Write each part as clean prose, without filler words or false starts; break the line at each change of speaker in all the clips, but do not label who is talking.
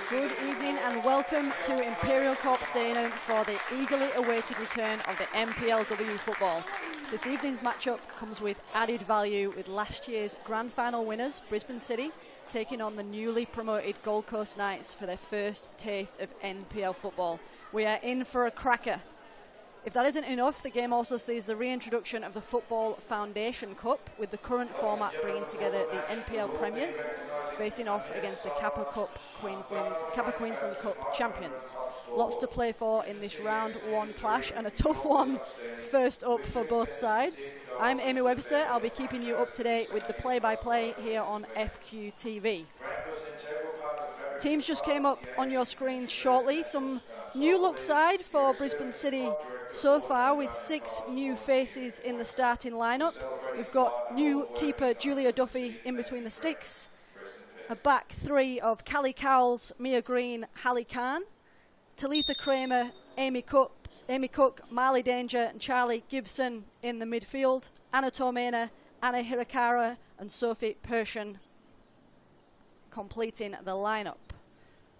Good evening and welcome to Imperial Corp Stadium for the eagerly awaited return of the NPLW football. This evening's matchup comes with added value with last year's grand final winners, Brisbane City, taking on the newly promoted Gold Coast Knights for their first taste of NPL football. We are in for a cracker. If that isn't enough, the game also sees the reintroduction of the Football Foundation Cup, with the current format bringing together the NPL Premiers facing off against the Kappa Queensland Cup champions. Lots to play for in this round one clash, and a tough one first up for both sides. I'm Amy Webster. I'll be keeping you up to date with the play-by-play here on FQTV. Teams just came up on your screens shortly. Some new look side for Brisbane City so far, with 6 new faces in the starting lineup. We've got new keeper Julia Duffy in between the sticks, a back 3 of Callie Cowles, Mia Green, Hallie Khan, Talitha Kramer, Amy Cook, Marley Danger and Charlie Gibson in the midfield, Anna Tormena, Anna Hirakara and Sophie Persian completing the lineup.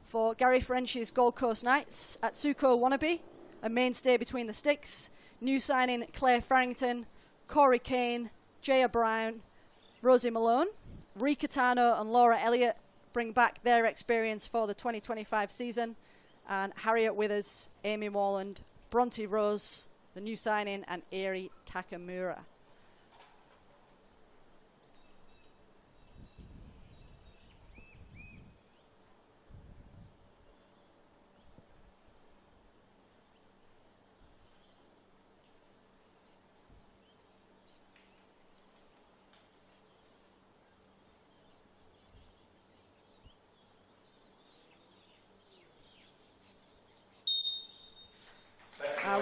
For Gary French's Gold Coast Knights, Atsuko Wannabe, a mainstay between the sticks, new signing Claire Farrington, Corey Kane, Jaya Brown, Rosie Malone, Rika Tano and Laura Elliott bring back their experience for the 2025 season, and Harriet Withers, Amy Morland, Bronte Rose, the new signing, and Eri Takamura.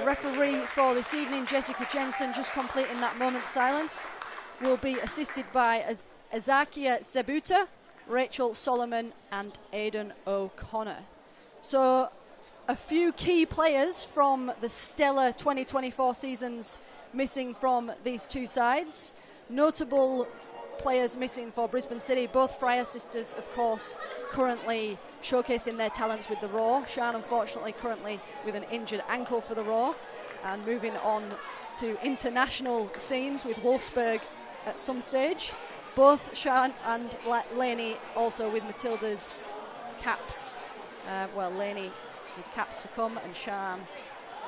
Referee for this evening, Jessica Jensen, just completing that moment's silence, will be assisted by Azakia Zebuta, Rachel Solomon and Aidan O'Connor. So a few key players from the stellar 2024 seasons missing from these two sides. Notable players missing for Brisbane City, both Fryer sisters, of course, currently showcasing their talents with the Raw. Sian, unfortunately, currently with an injured ankle for the Raw, and moving on to international scenes with Wolfsburg at some stage. Both Sian and Lainey also with Matilda's caps. Lainey with caps to come, and Sian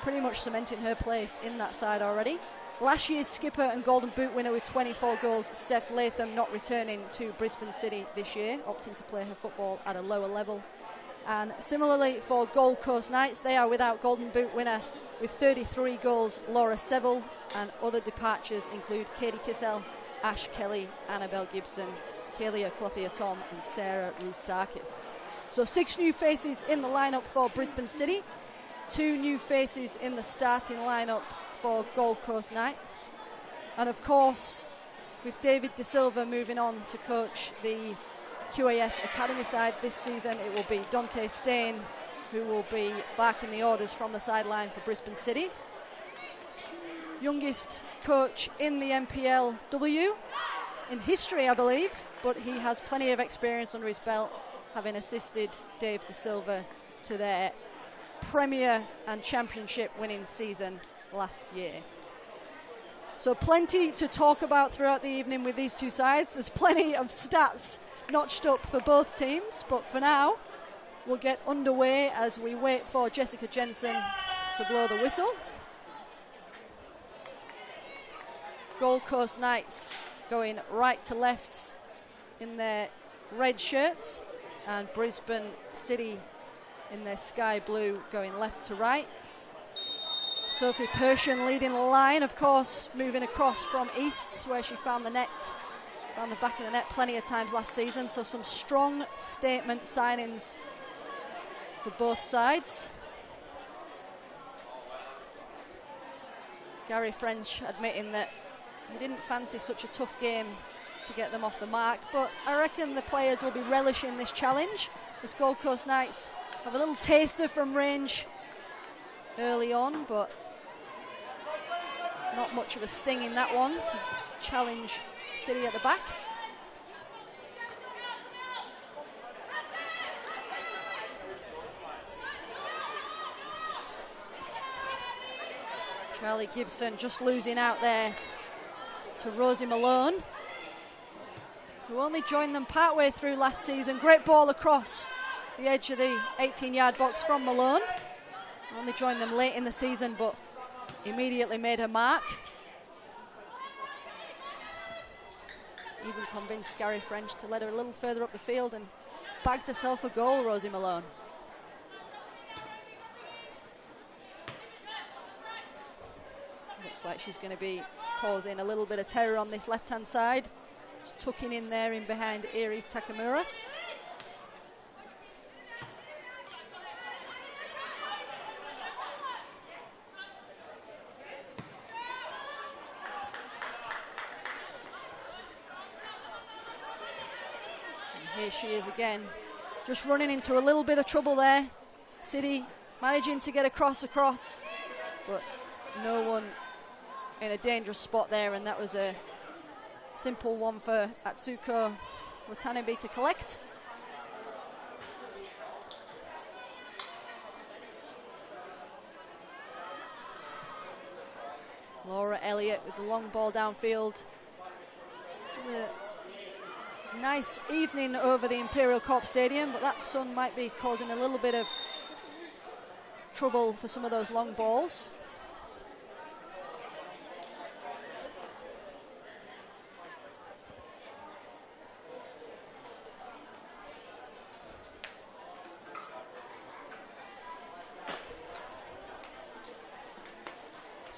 pretty much cementing her place in that side already. Last year's skipper and Golden Boot winner with 24 goals, Steph Latham, not returning to Brisbane City this year, opting to play her football at a lower level. And similarly for Gold Coast Knights, they are without Golden Boot winner with 33 goals, Laura Seville, and other departures include Katie Kissel, Ash Kelly, Annabelle Gibson, Kalia Clothier-Tom and Sarah Rousakis. So 6 new faces in the lineup for Brisbane City, 2 new faces in the starting lineup for Gold Coast Knights, and of course with David De Silva moving on to coach the QAS Academy side this season, it will be Dante Stain who will be barking the orders from the sideline for Brisbane City. Youngest coach in the NPLW in history, I believe, but he has plenty of experience under his belt, having assisted Dave De Silva to their Premier and Championship winning season last year. So plenty to talk about throughout the evening with these two sides. There's plenty of stats notched up for both teams, but for now we'll get underway as we wait for Jessica Jensen to blow the whistle. Gold Coast Knights going right to left in their red shirts, and Brisbane City in their sky blue going left to right. Sophie Persian leading the line, of course, moving across from Easts, where she found the back of the net plenty of times last season. So some strong statement signings for both sides. Gary French admitting that he didn't fancy such a tough game to get them off the mark, but I reckon the players will be relishing this challenge as Gold Coast Knights have a little taster from range early on, but not much of a sting in that one to challenge City at the back. Charlie Gibson just losing out there to Rosie Malone, who only joined them partway through last season. Great ball across the edge of the 18-yard box from Malone. Only joined them late in the season, but immediately made her mark. Even convinced Gary French to let her a little further up the field and bagged herself a goal, Rosie Malone. Looks like she's going to be causing a little bit of terror on this left-hand side. Just tucking in there in behind Eri Takamura. And here she is again, just running into a little bit of trouble there. City managing to get across, but no one in a dangerous spot there, and that was a simple one for Atsuko Watanabe to collect. Laura Elliott with the long ball downfield. It was a nice evening over the Imperial Corp Stadium, but that sun might be causing a little bit of trouble for some of those long balls.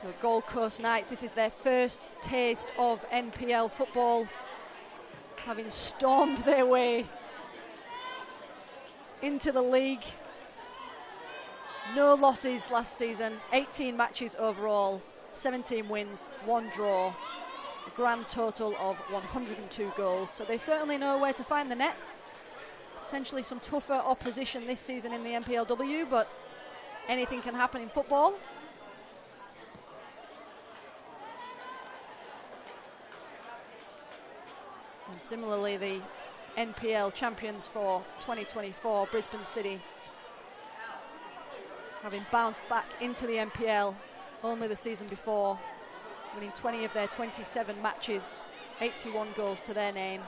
So Gold Coast Knights, this is their first taste of NPL football, having stormed their way into the league. No losses last season, 18 matches overall, 17 wins, 1 draw, a grand total of 102 goals. So they certainly know where to find the net. Potentially some tougher opposition this season in the NPLW, but anything can happen in football. And similarly, the NPL champions for 2024, Brisbane City, having bounced back into the NPL only the season before, winning 20 of their 27 matches, 81 goals to their name.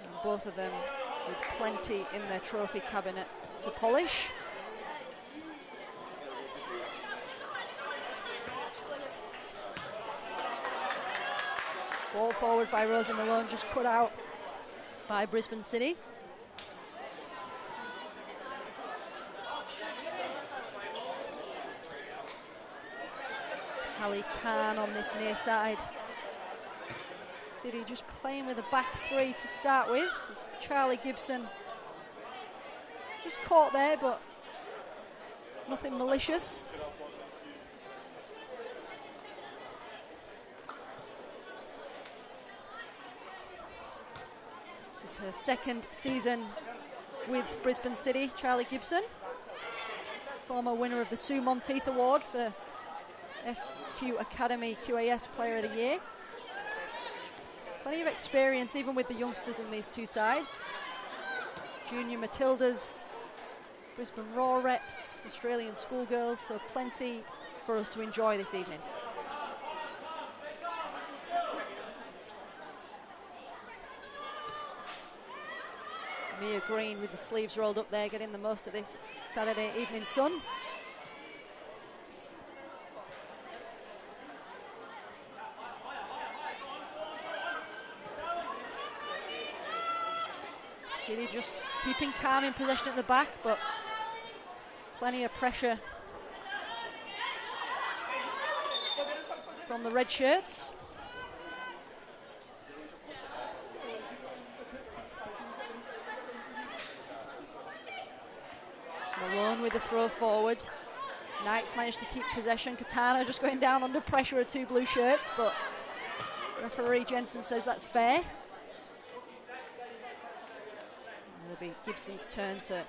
And both of them with plenty in their trophy cabinet to polish. Ball forward by Rosie Malone, just cut out by Brisbane City. Hallie Khan on this near side. City just playing with a back three to start with. It's Charlie Gibson just caught there, but nothing malicious. This is her second season with Brisbane City, Charlie Gibson. Former winner of the Sue Monteith Award for FQ Academy QAS Player of the Year. Plenty of experience even with the youngsters in these two sides. Junior Matildas, Brisbane Raw reps, Australian schoolgirls, so plenty for us to enjoy this evening. Mia Green with the sleeves rolled up there, getting the most of this Saturday evening sun. City just keeping calm in possession at the back, but plenty of pressure from the red shirts. Malone with the throw forward. Knights managed to keep possession. Katana just going down under pressure of two blue shirts, but referee Jensen says that's fair. It'll be Gibson's turn to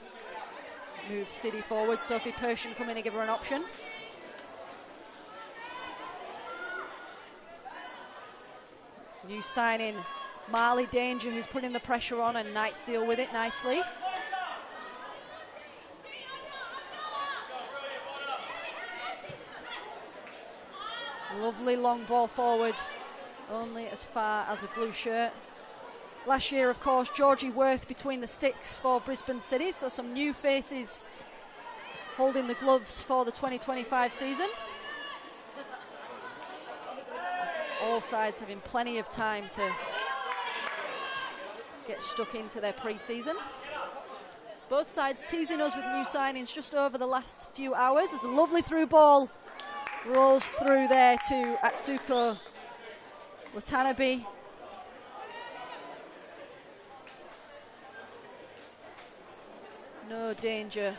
move City forward. Sophie Pershing come in and give her an option. It's new signing Marley Danger, who's putting the pressure on, and Knights deal with it nicely. Lovely long ball forward, only as far as a blue shirt. Last year, of course, Georgie Worth between the sticks for Brisbane City, so some new faces holding the gloves for the 2025 season. All sides having plenty of time to get stuck into their pre-season. Both sides teasing us with new signings just over the last few hours. There's a lovely through ball, rolls through there to Atsuko Watanabe. No danger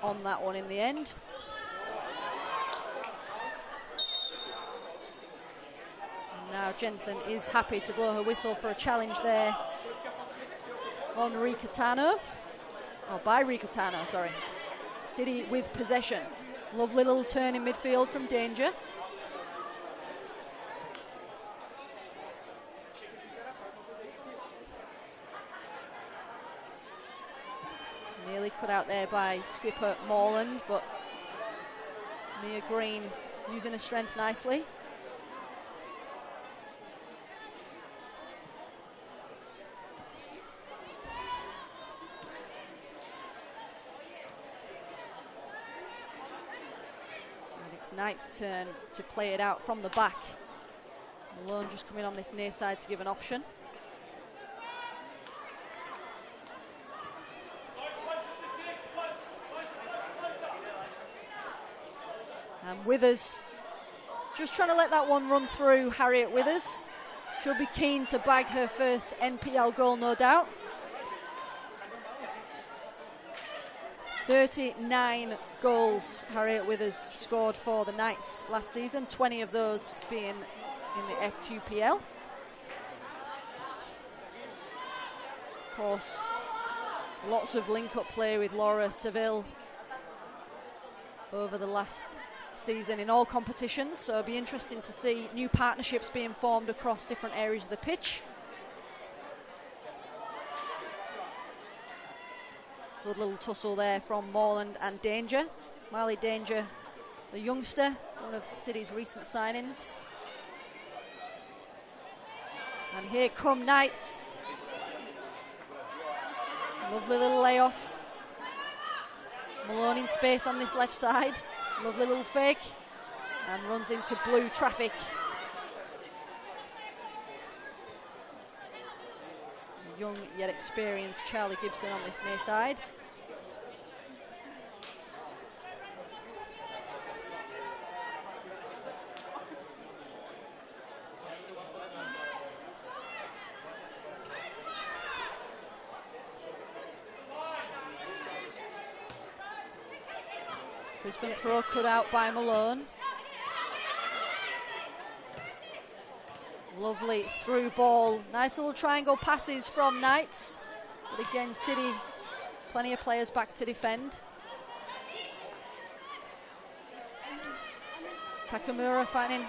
on that one in the end. Now Jensen is happy to blow her whistle for a challenge there on Rikatano. Oh, by Rikatano, sorry. City with possession. Lovely little turn in midfield from Danger. Nearly cut out there by skipper Morland, but Mia Green using her strength nicely. Knight's turn to play it out from the back. Malone just coming on this near side to give an option. And Withers just trying to let that one run through. Harriet Withers. She'll be keen to bag her first NPL goal, no doubt. 39 goals Harriet Withers scored for the Knights last season, 20 of those being in the FQPL. Of course, lots of link-up play with Laura Seville over the last season in all competitions, so it'll be interesting to see new partnerships being formed across different areas of the pitch. Good little tussle there from Morland and Danger. Marley Danger, the youngster, one of City's recent signings. And here come Knights. Lovely little layoff. Malone in space on this left side. Lovely little fake. And runs into blue traffic. Young yet experienced Charlie Gibson on this near side. Brisbane throw cut out by Malone. Lovely through ball. Nice little triangle passes from Knights. But again, City, plenty of players back to defend. Takamura finding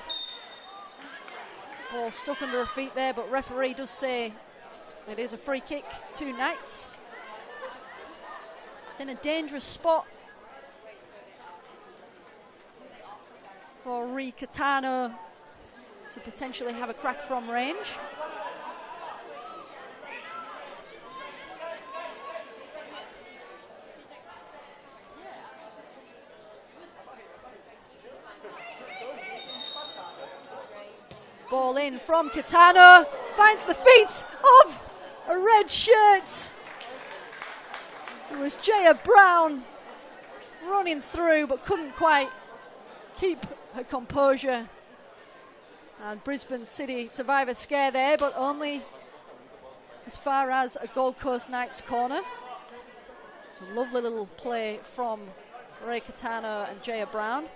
ball stuck under her feet there, but referee does say it is a free kick to Knights. It's in a dangerous spot for Rikatano to potentially have a crack from range. Ball in from Katano, finds the feet of a red shirt. It was Jaya Brown running through but couldn't quite keep her composure. And Brisbane City survive a scare there, but only as far as a Gold Coast Knights corner. It's a lovely little play from Ray Katano and Jaya Brown.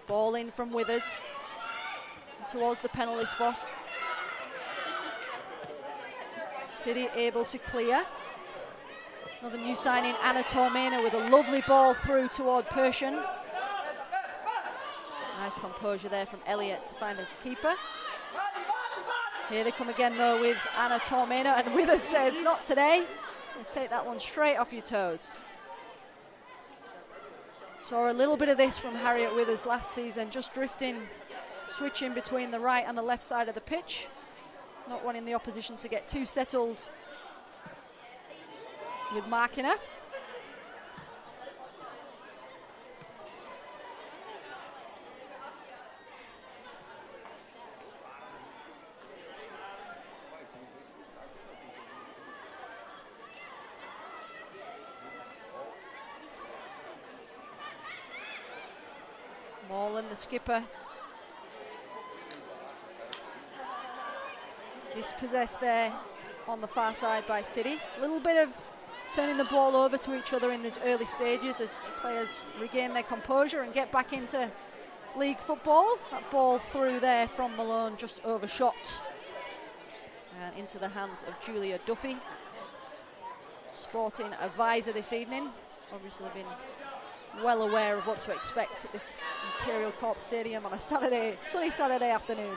Ball in from Withers towards the penalty spot. City able to clear. Another new signing, Anna Tormena, with a lovely ball through toward Persian. Nice composure there from Elliott to find the keeper. Here they come again though with Anna Tormena, and Withers says, not today. We'll take that one straight off your toes. Saw a little bit of this from Harriet Withers last season, just drifting, switching between the right and the left side of the pitch, not wanting the opposition to get too settled with marking her. Morland, the skipper, dispossessed there on the far side by City. A little bit of turning the ball over to each other in these early stages as the players regain their composure and get back into league football. That ball through there from Malone just overshot and into the hands of Julia Duffy. Sporting advisor this evening, obviously been well aware of what to expect at this Imperial Corp Stadium on a sunny Saturday afternoon.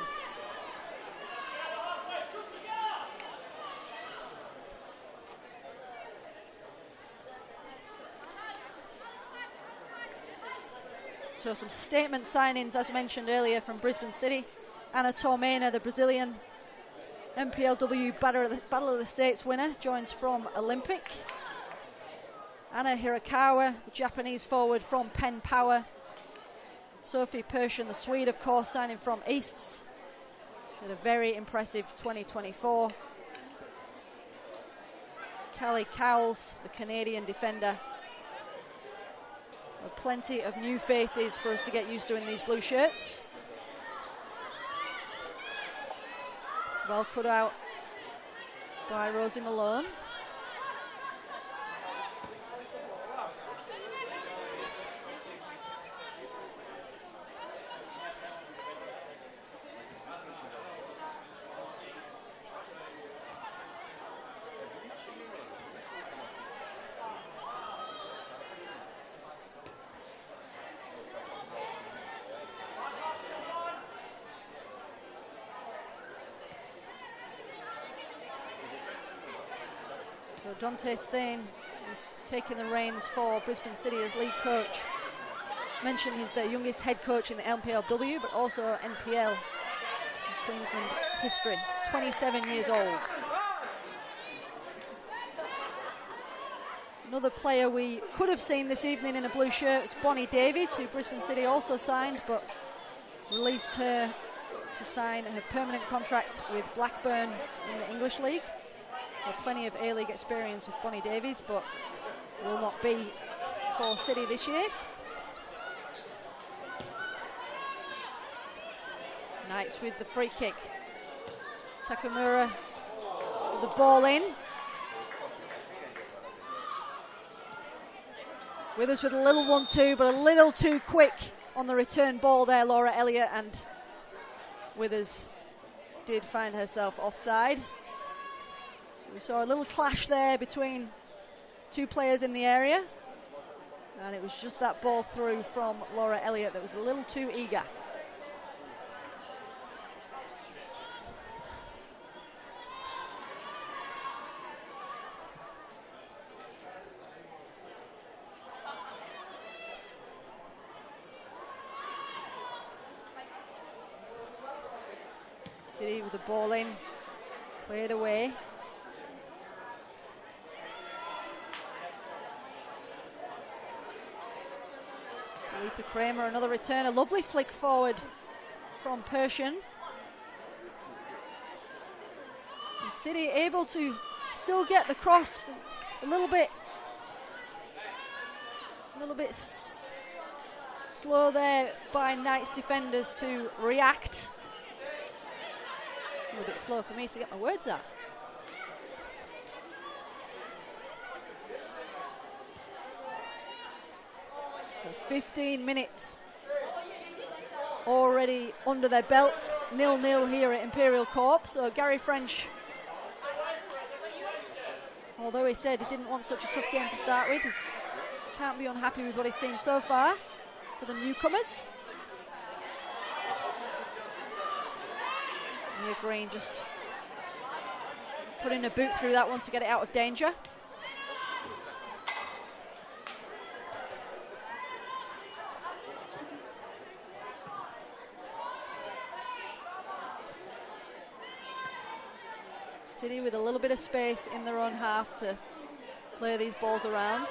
So some statement signings, as mentioned earlier, from Brisbane City. Ana Tormena, the Brazilian NPLW Battle of the States winner, joins from Olympic. Anna Hirakawa, the Japanese forward from Penn Power. Sophie Persson, the Swede, of course, signing from Easts. She had a very impressive 2024. Callie Cowles, the Canadian defender. So plenty of new faces for us to get used to in these blue shirts. Well cut out by Rosie Malone. So Dante Stain is taking the reins for Brisbane City as lead coach. Mentioned he's the youngest head coach in the NPLW, but also NPL in Queensland history. 27 years old. Another player we could have seen this evening in a blue shirt is Bonnie Davies, who Brisbane City also signed, but released her to sign her permanent contract with Blackburn in the English League. So plenty of A-League experience with Bonnie Davies, but will not be for City this year. Knights with the free kick. Takamura with the ball in. Withers with a little 1-2, but a little too quick on the return ball there, Laura Elliott, and Withers did find herself offside. So we saw a little clash there between two players in the area, and it was just that ball through from Laura Elliott that was a little too eager. City with the ball in, cleared away. Letha Kramer, another return, a lovely flick forward from Persson. And City able to still get the cross, a little bit slow there by Knights defenders to react. A little bit slow for me to get my words out. And 15 minutes already under their belts, 0-0 here at Imperial Corp. So Gary French, although he said he didn't want such a tough game to start with, he can't be unhappy with what he's seen so far for the newcomers. Mia Green just putting a boot through that one to get it out of danger. City with a little bit of space in their own half to play these balls around.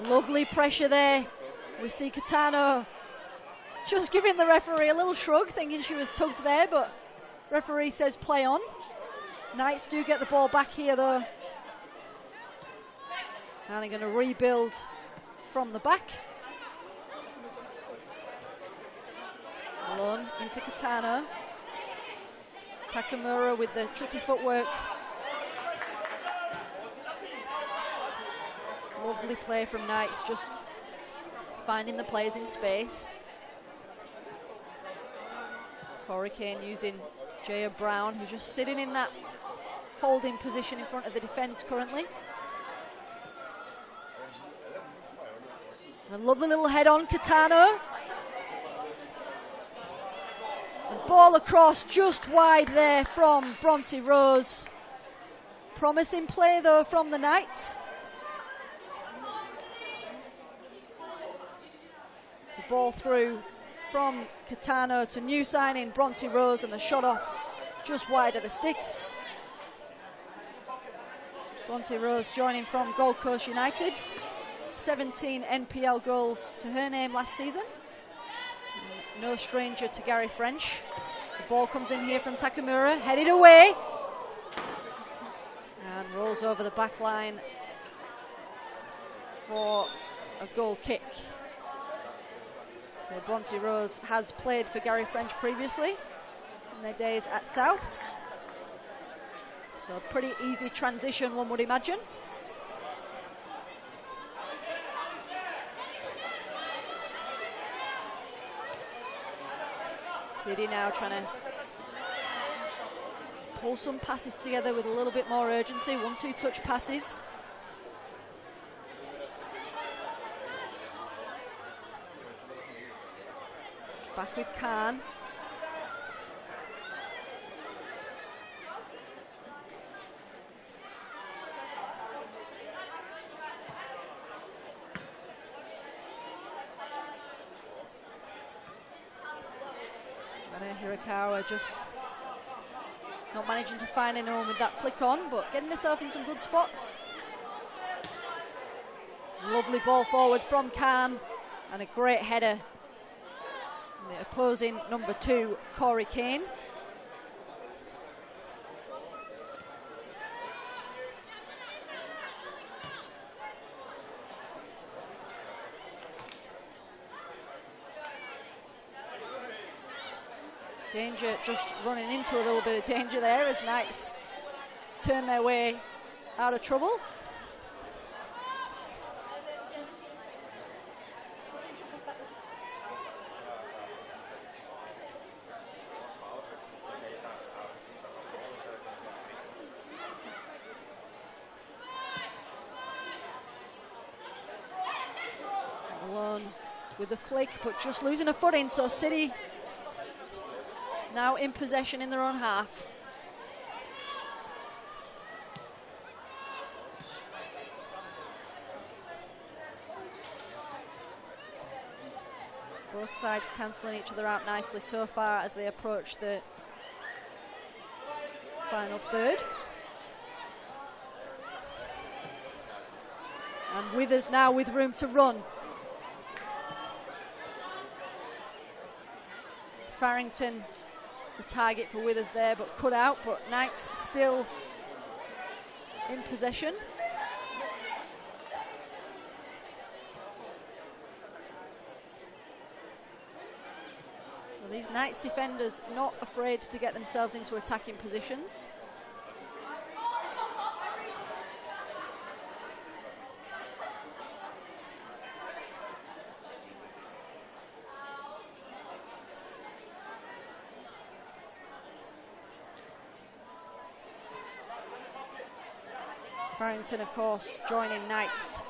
Lovely pressure there. We see Catano just giving the referee a little shrug, thinking she was tugged there, but referee says play on. Knights do get the ball back here though. And they're going to rebuild from the back. Malone into Catano. Takamura with the tricky footwork. Lovely play from Knights, just finding the players in space. Corey Kane using Jaya Brown, who's just sitting in that holding position in front of the defence currently. A lovely little head on Catano. And ball across just wide there from Bronte Rose. Promising play though from the Knights. The ball through from Catano to new signing Bronte Rose, and the shot off just wide of the sticks. Bronte Rose joining from Gold Coast United. 17 NPL goals to her name last season. No stranger to Gary French. The ball comes in here from Takamura, headed away. And rolls over the back line for a goal kick. So Bronte Rose has played for Gary French previously in their days at Souths. So a pretty easy transition, one would imagine. City now trying to pull some passes together with a little bit more urgency. 1-2 touch passes. Back with Khan. Hirakawa just not managing to find anyone with that flick on, but getting herself in some good spots. Lovely ball forward from Khan, and a great header. The opposing number 2, Corey Kane. Danger just running into a little bit of danger there as Knights turn their way out of trouble. Malone with the flick, but just losing a footing, so City now in possession in their own half. Both sides cancelling each other out nicely so far as they approach the final third. And Withers now with room to run. Farrington, the target for Withers there, but cut out, but Knights still in possession. So these Knights defenders not afraid to get themselves into attacking positions. Farrington, of course, joining Knights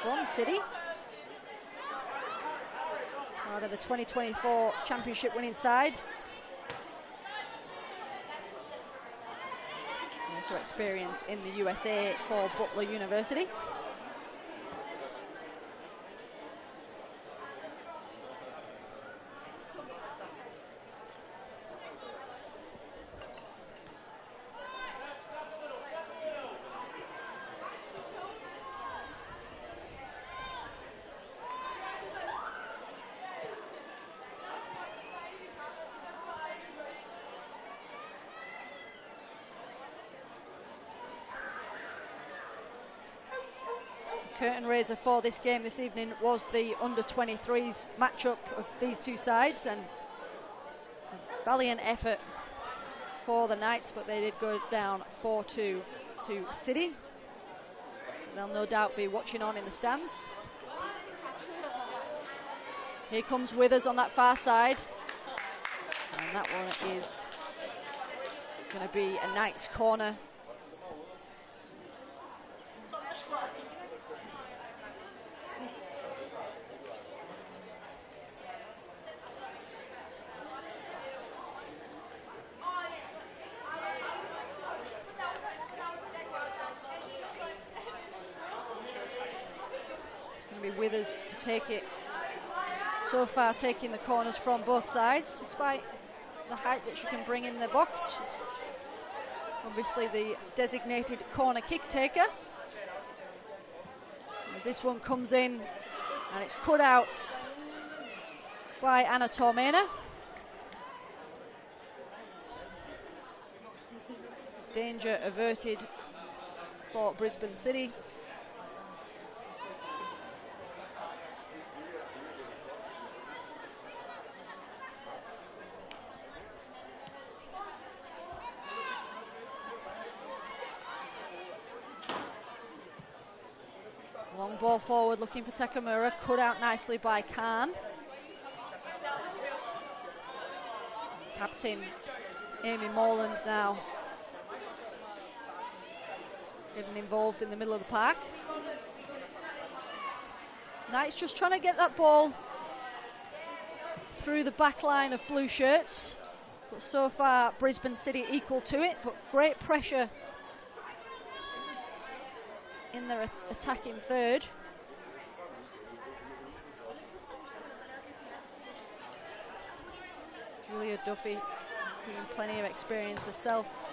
from City. Part of the 2024 championship winning side. Also experience in the USA for Butler University. Curtain raiser for this game this evening was the under-23s matchup of these two sides, and it's a valiant effort for the Knights, but they did go down 4-2 to City. So they'll no doubt be watching on in the stands. Here comes Withers on that far side, and that one is going to be a Knights corner. Withers to take it. So far taking the corners from both sides, despite the height that she can bring in the box. She's obviously the designated corner kick taker. As this one comes in, and it's cut out by Anna Tormena. Danger averted for Brisbane City. Long ball forward, looking for Takamura, cut out nicely by Khan. Captain Amy Morland now getting involved in the middle of the park. Knights just trying to get that ball through the back line of blue shirts. But so far, Brisbane City equal to it, but great pressure in their attacking third. Julia Duffy having plenty of experience herself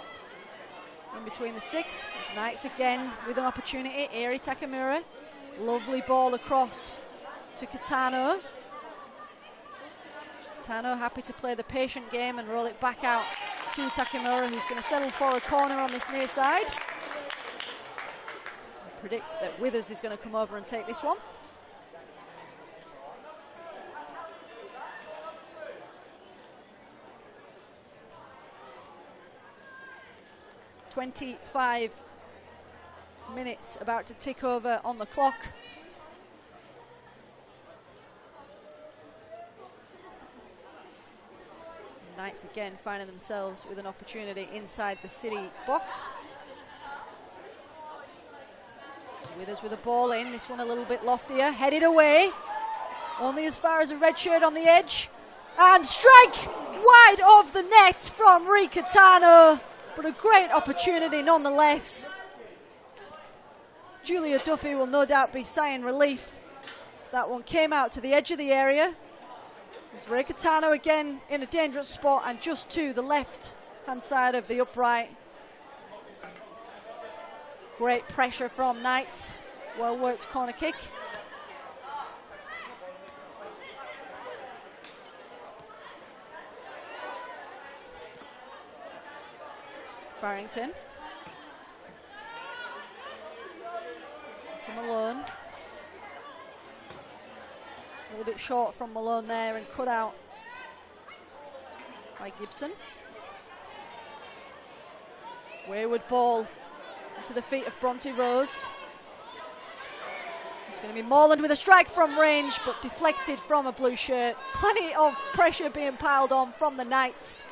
in between the sticks. It's Knights again with an opportunity. Eri Takamura, lovely ball across to Kitano. Kitano happy to play the patient game and roll it back out to Takamura, who's going to settle for a corner on this near side. Predict that Withers is going to come over and take this one. "25 minutes about to tick over on the clock. Knights again finding themselves with an opportunity inside the City box. Withers with a ball in, this one a little bit loftier, headed away, only as far as a red shirt on the edge, and strike wide of the net from Rika Tano, but a great opportunity nonetheless. Julia Duffy will no doubt be sighing relief as that one came out to the edge of the area. It's Rika Tano again in a dangerous spot and just to the left hand side of the upright. Great pressure from Knights. Well worked corner kick. Farrington. To Malone. A little bit short from Malone there and cut out by Gibson. Wayward ball to the feet of Bronte Rose. It's going to be Morland with a strike from range, but deflected from a blue shirt. Plenty of pressure being piled on from the Knights.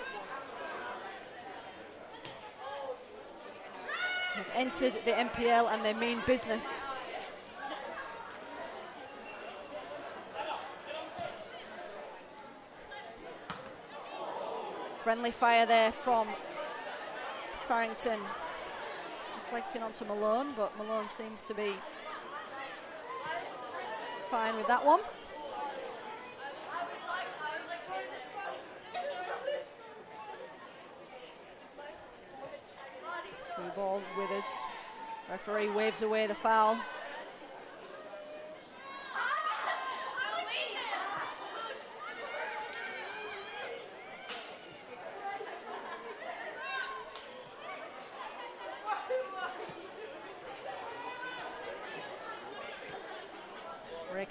They've entered the NPL and they mean business. Friendly fire there from Farrington. Deflecting onto Malone, but Malone seems to be fine with that one. Through ball, Withers. Referee waves away the foul.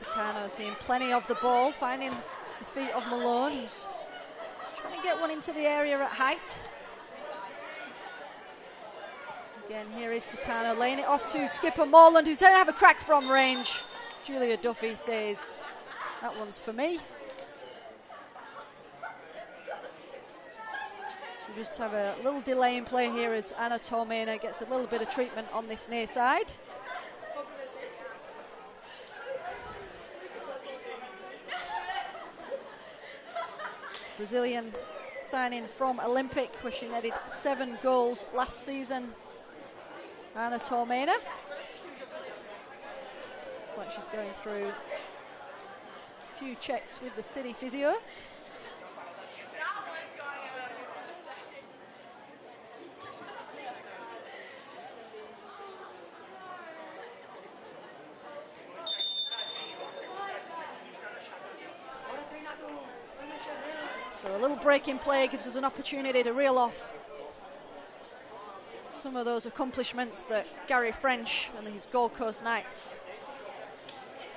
Catano seeing plenty of the ball, finding the feet of Malone, who's trying to get one into the area at height. Again, here is Catano laying it off to skipper Morland, who's going to have a crack from range. Julia Duffy says, that one's for me. So just have a little delay in play here as Anna Tormena gets a little bit of treatment on this near side. Brazilian signing from Olympic, where she netted 7 goals last season. Anna Tormena. Looks like she's going through a few checks with the city physio. So a little break in play gives us an opportunity to reel off some of those accomplishments that Gary French and his Gold Coast Knights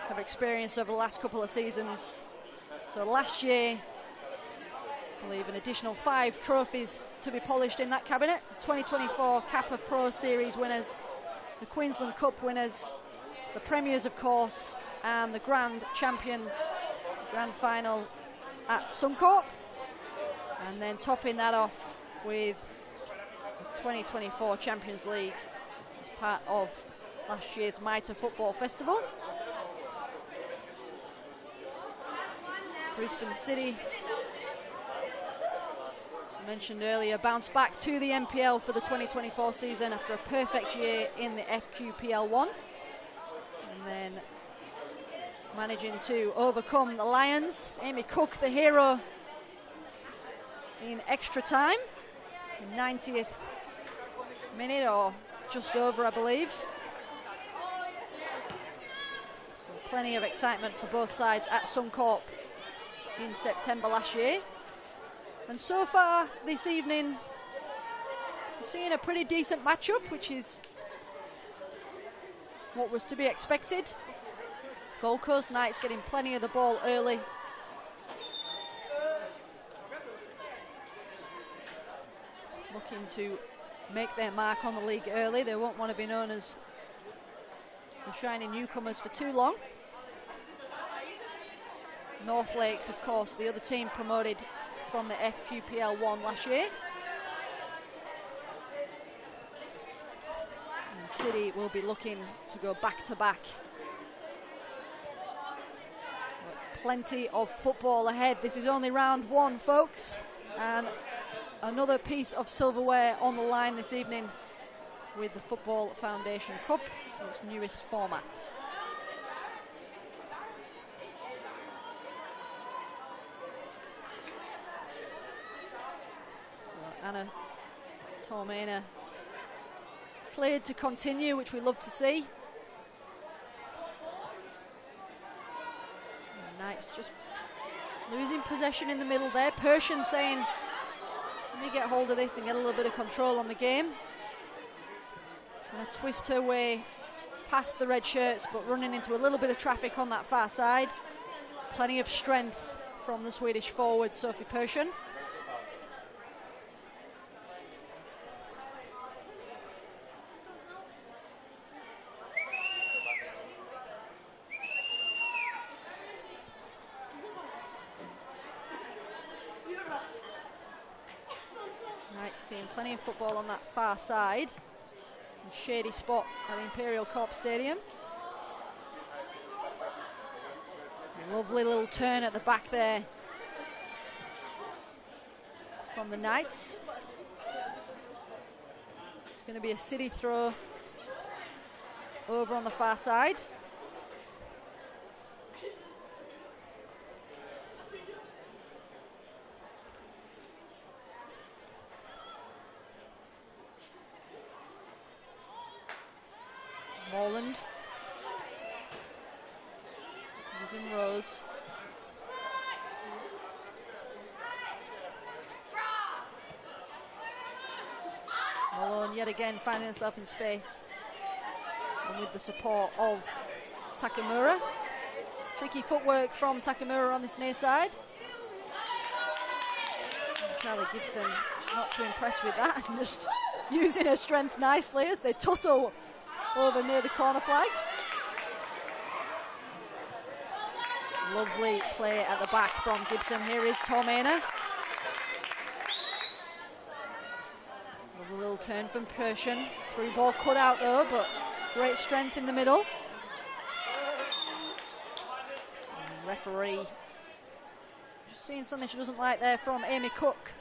have experienced over the last couple of seasons. So last year, I believe an additional 5 trophies to be polished in that cabinet. The 2024 Kappa Pro Series winners, the Queensland Cup winners, the Premiers of course, and the Grand Champions Grand Final at Suncorp. And then topping that off with the 2024 Champions League as part of last year's Mitre Football Festival. Brisbane City, as I mentioned earlier, bounced back to the NPL for the 2024 season after a perfect year in the FQPL1. And then managing to overcome the Lions. Amy Cook, the hero, in extra time, in 90th minute, or just over, I believe. So plenty of excitement for both sides at Suncorp in September last year. And so far this evening, we're seeing a pretty decent matchup, which is what was to be expected. Gold Coast Knights getting plenty of the ball early. Looking to make their mark on the league early. They won't want to be known as the shining newcomers for too long. North Lakes, of course, the other team promoted from the FQPL1 last year. And City will be looking to go back-to-back. Plenty of football ahead. This is only round 1, folks, and another piece of silverware on the line this evening with the Football Foundation Cup, its newest format. So Anna Tormena cleared to continue, which we love to see. Knights just losing possession in the middle there. Persian saying, let me get hold of this and get a little bit of control on the game. Trying to twist her way past the red shirts, but running into a little bit of traffic on that far side. Plenty of strength from the Swedish forward, Sophie Persian. Seeing plenty of football on that far side. A shady spot at the Imperial Corp Stadium. Lovely little turn at the back there from the Knights. It's going to be a City throw over on the far side. Morland. He's in rows. Malone yet again finding himself in space. And with the support of Takamura. Tricky footwork from Takamura on this near side. And Charlie Gibson not too impressed with that, and just using her strength nicely as they tussle over near the corner flag. Lovely play at the back from Gibson. Here is Tormena. A little turn from Persian. Through ball cut out though, but great strength in the middle. And referee just seeing something she doesn't like there from Amy Cook,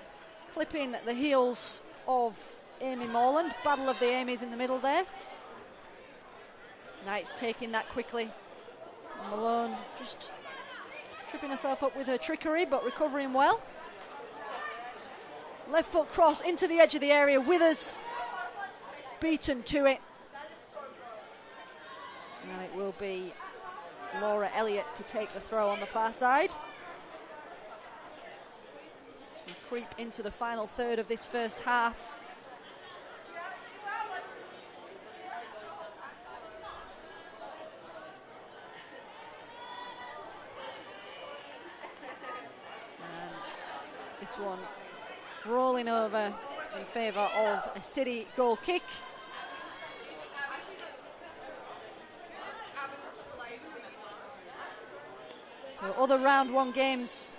clipping the heels of Amy Morland. Battle of the Amys in the middle there. Knight's taking that quickly. Malone just tripping herself up with her trickery, but recovering well. Left foot cross into the edge of the area. Withers beaten to it. And it will be Laura Elliott to take the throw on the far side. We creep into the final third of this first half. And this one rolling over in favour of a City goal kick. So other round one games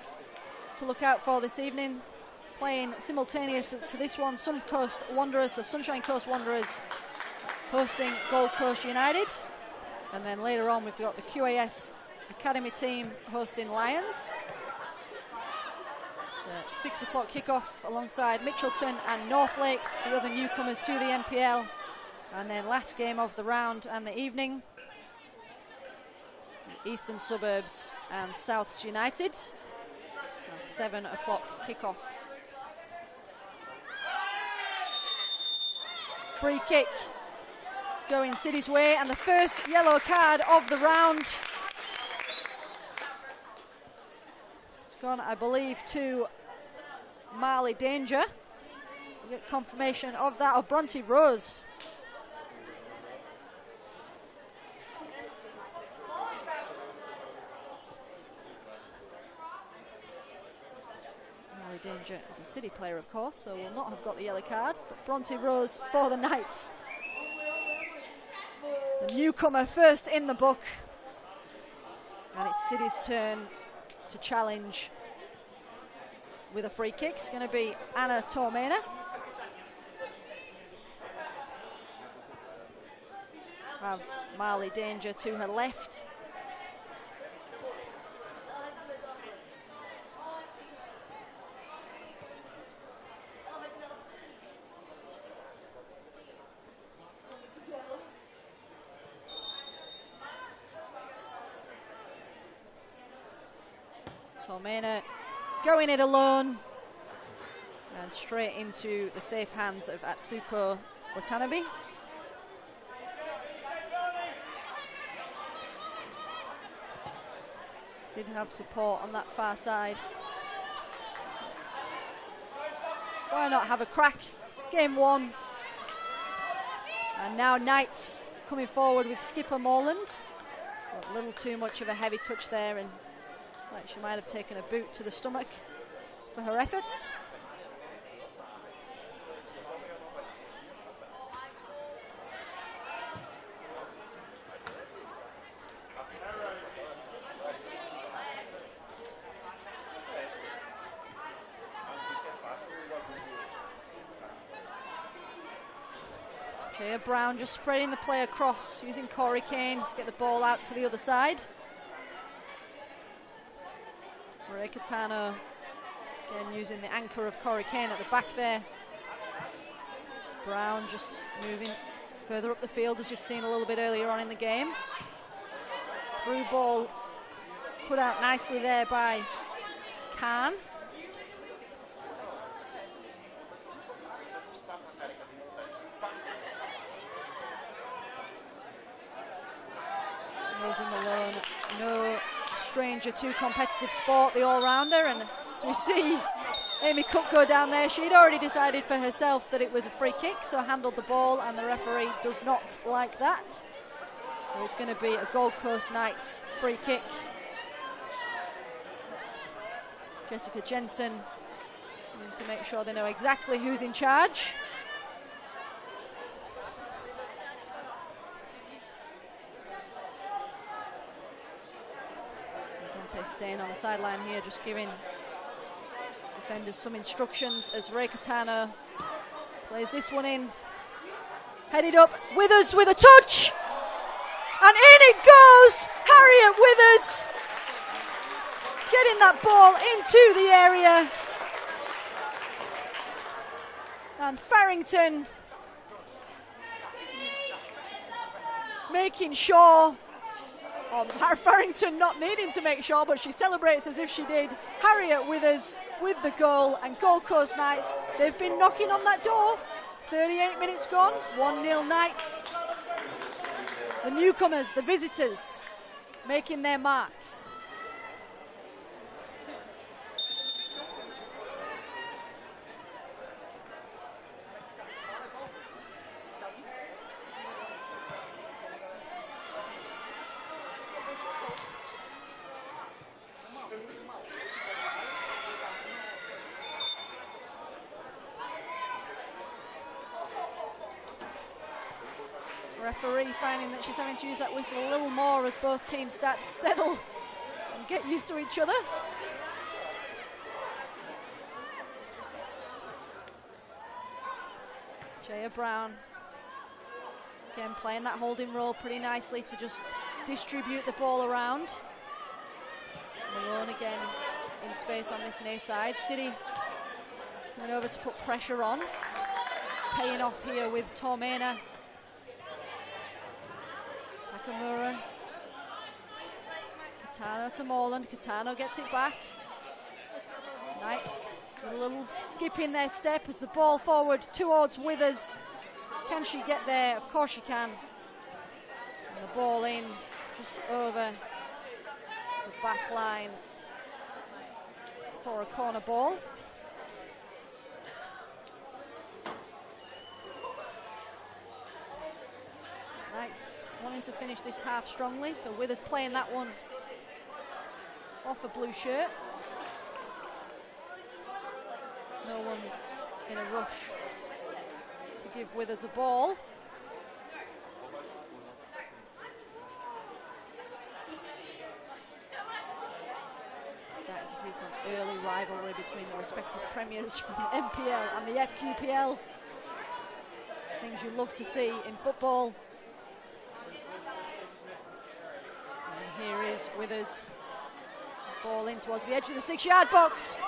to look out for this evening. Playing simultaneous to this one, Sunshine Coast Wanderers hosting Gold Coast United. And then later on we've got the QAS Academy team hosting Lions. 6 o'clock kickoff alongside Mitchelton and North Lakes, the other newcomers to the NPL. And then last game of the round and the evening, Eastern Suburbs and Souths United. 7 o'clock kickoff. Free kick going City's way, and the first yellow card of the round. It's gone, I believe, to Marley Danger. We'll get confirmation of that, or Bronte Rose. Marley Danger is a City player, of course, so will not have got the yellow card, but Bronte Rose for the Knights. The newcomer first in the book. And it's City's turn to challenge with a free kick. It's going to be Anna Tormena. Have Marley Danger to her left. Tormena going it alone and straight into the safe hands of Atsuko Watanabe. Did have support on that far side. Why not have a crack? It's game one. And now Knights coming forward with skipper Morland. But a little too much of a heavy touch there, and it's like she might have taken a boot to the stomach for her efforts. Jaya Brown just spreading the play across, using Corey Kane to get the ball out to the other side. Maria Catano again using the anchor of Corey Kane at the back there. Brown just moving further up the field, as we've seen a little bit earlier on in the game. Through ball put out nicely there by Khan. Rosie Malone, no stranger to competitive sport, the all-rounder, and as we see Amy Cook go down there, she'd already decided for herself that it was a free kick, so handled the ball, and the referee does not like that. So it's going to be a Gold Coast Knights free kick. Jessica Jensen need to make sure they know exactly who's in charge. Staying on the sideline here, just giving his defenders some instructions as Ray Catano plays this one in. Headed up, Withers with a touch, and in it goes! Harriet Withers getting that ball into the area, and Farrington making sure. Farrington not needing to make sure, but she celebrates as if she did. Harriet Withers with the goal, and Gold Coast Knights, they've been knocking on that door. 38 minutes gone, 1-0 Knights. The newcomers, the visitors, making their mark. Referee finding that she's having to use that whistle a little more as both teams start to settle and get used to each other. Jaya Brown again playing that holding role pretty nicely to just distribute the ball around. Malone again in space on this near side. City coming over to put pressure on. Paying off here with Tormena. Takamura. Catano to Morland. Catano gets it back. Nice. A little skip in their step as the ball forward towards Withers. Can she get there? Of course she can. And the ball in just over the back line for a corner ball. Knights wanting to finish this half strongly, so Withers playing that one off a blue shirt. No one in a rush to give Withers a ball. Starting to see some early rivalry between the respective premiers from NPL and the FQPL. Things you love to see in football. And here is Withers. Ball in towards the edge of the 6-yard box.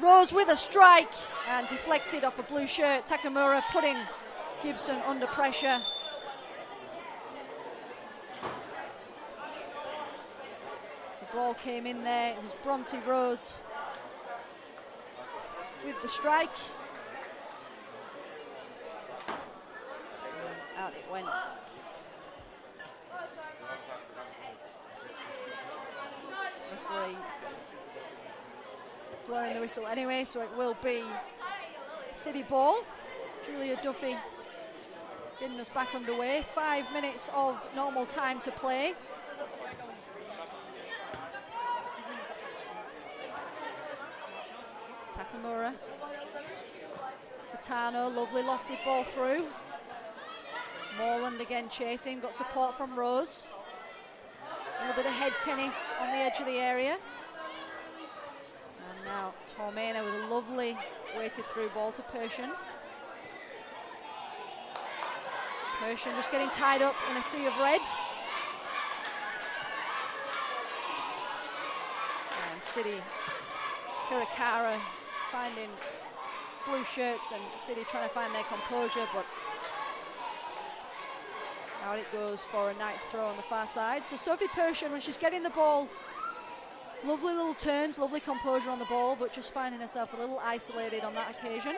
Rose with a strike and deflected off a blue shirt. Takamura putting Gibson under pressure. The ball came in there. It was Bronte Rose with the strike. And out it went. Referee blowing the whistle anyway, so it will be City ball. Julia Duffy getting us back underway. 5 minutes of normal time to play. Takamura. Catano, lovely lofted ball through. Morland again chasing, got support from Rose. A little bit of head tennis on the edge of the area. And now Tormena with a lovely weighted through ball to Persian. Persian just getting tied up in a sea of red. And City, Hirakara finding blue shirts, and City trying to find their composure, but Out it goes for a nice throw on the far side. So Sophie Persian, when she's getting the ball, lovely little turns, lovely composure on the ball, but just finding herself a little isolated on that occasion.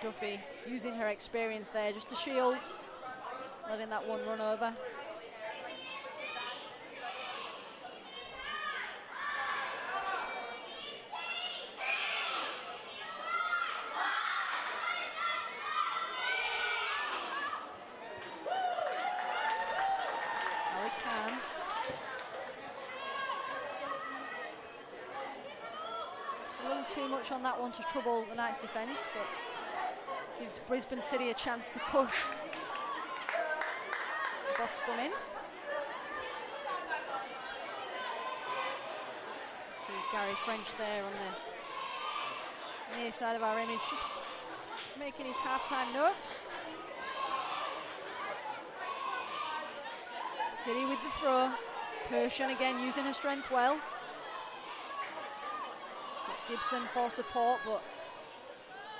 Duffy using her experience there just to shield, letting that one run over. Ali Khan. A little too much on that one to trouble the Knights' defence, but gives Brisbane City a chance to push, box them in. See Gary French there on the near side of our image, just making his half-time notes. City with the throw. Persian again using her strength well. Got Gibson for support, but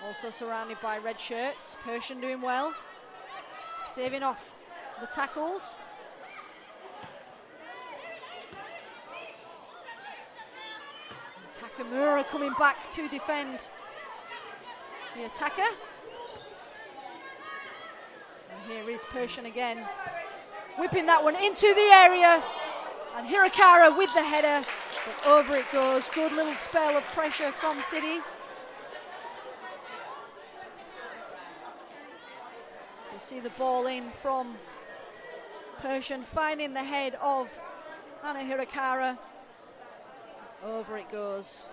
also surrounded by red shirts. Persian doing well, staving off the tackles. Takamura coming back to defend the attacker. And here is Persian again, whipping that one into the area. And Hirakara with the header, but over it goes. Good little spell of pressure from City. See the ball in from Persian, finding the head of Anna Hirakara. Over it goes.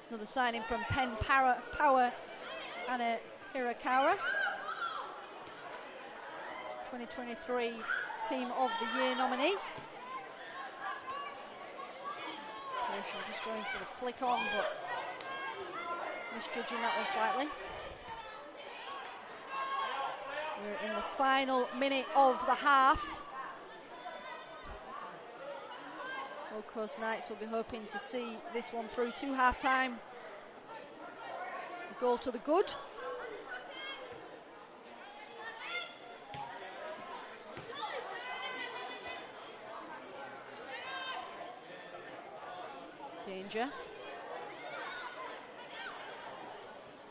Another signing from Penn Power, Anna Hirakara. 2023 Team of the Year nominee. Persian just going for the flick on, but misjudging that one slightly. We're in the final minute of the half. Gold Coast Knights will be hoping to see this one through to half-time. A goal to the good. Danger.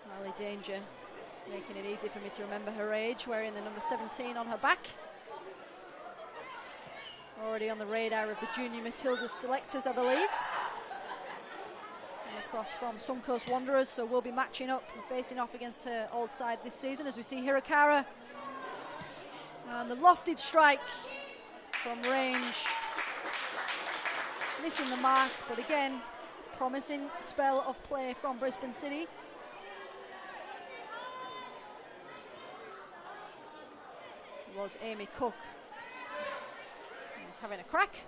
Marley Danger making it easy for me to remember her age, wearing the number 17 on her back. Already on the radar of the junior Matildas selectors, I believe. And across from Suncoast Wanderers, so we'll be matching up and facing off against her old side this season as we see Hirakara. And the lofted strike from range. Missing the mark, but again, promising spell of play from Brisbane City. It was Amy Cook who was having a crack.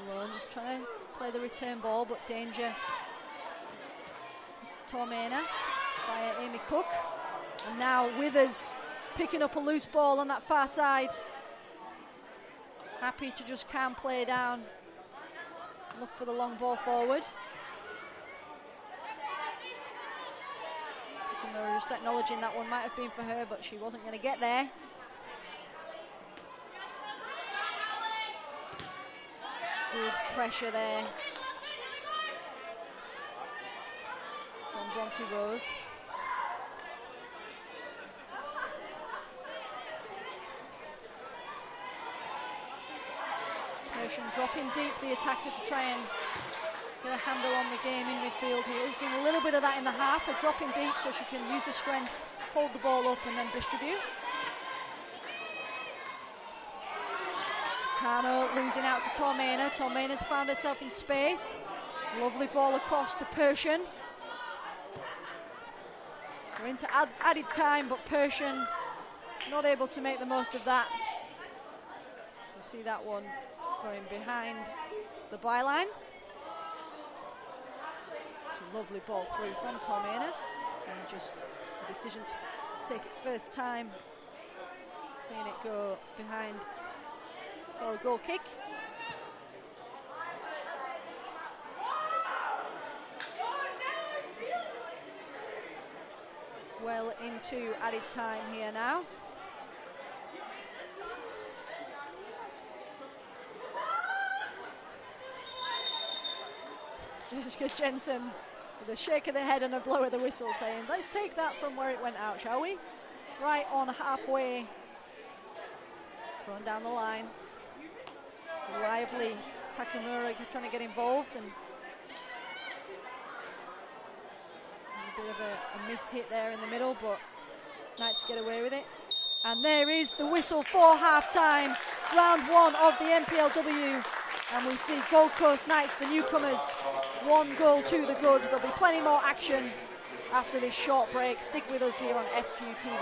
Malone just trying to play the return ball, but danger to Tormena by Amy Cook. And now Withers picking up a loose ball on that far side. Happy to just calm play down. Look for the long ball forward. Takamura just acknowledging that one might have been for her, but she wasn't going to get there. Good pressure there from Bronte Rose. Dropping deep the attacker to try and get a handle on the game in midfield here. We've seen a little bit of that in the half, her dropping deep so she can use her strength, hold the ball up and then distribute. Tano losing out to Tormena. Tormena's found herself in space. Lovely ball across to Persian. We're into added time, but Persian not able to make the most of that. So we see that one going behind the byline. It's a lovely ball through from Tormena, and just a decision to take it first time. Seeing it go behind for a goal kick. Well into added time here now. Jessica Jensen with a shake of the head and a blow of the whistle, saying, let's take that from where it went out, shall we? Right on halfway. Thrown down the line. Lively Takamura trying to get involved, and a bit of a miss hit there in the middle, but Knights get away with it. And there is the whistle for half-time, round one of the NPLW. And we see Gold Coast Knights, the newcomers, 1 goal to the good. There'll be plenty more action after this short break. Stick with us here on FQTV.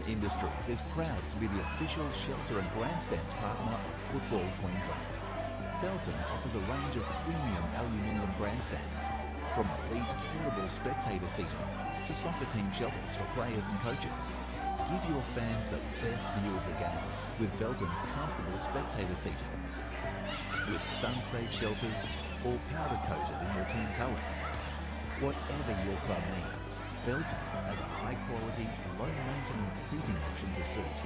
Industries is proud to be the official shelter and grandstands partner of Football Queensland. Felton offers a range of premium aluminium grandstands, from elite portable spectator seating to soccer team shelters for players and coaches. Give your fans the best view of the game with Felton's comfortable spectator seating. With sun-safe shelters, all powder-coated in your team colours. Whatever your club needs, Felton has a high-quality, low-maintenance seating option to suit.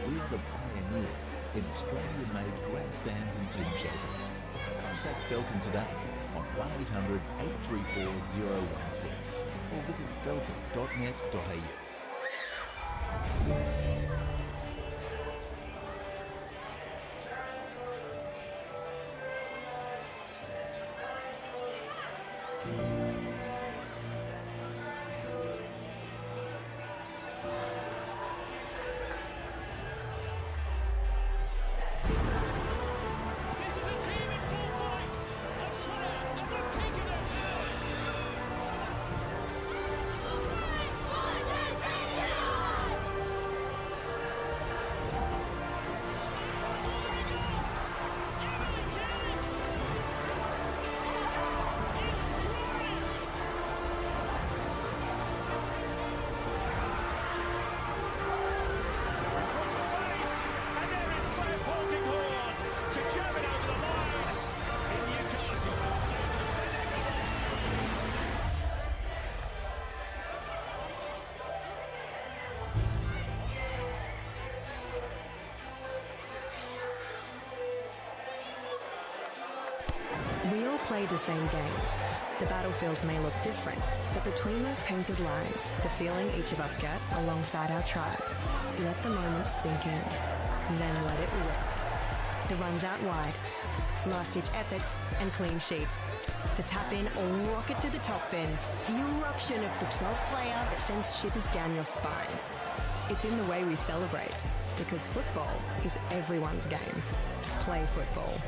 We are the pioneers in Australian-made grandstands and team shelters. Contact Felton today on 1800 834 016 or visit felton.net.au.
We all play the same game. The battlefield may look different, but between those painted lines, the feeling each of us get alongside our tribe. Let the moment sink in, then let it rip. The runs out wide, last-ditch efforts and clean sheets. The tap-in or rocket to the top bins. The eruption of the 12th player that sends shivers down your spine. It's in the way we celebrate, because football is everyone's game. Play football.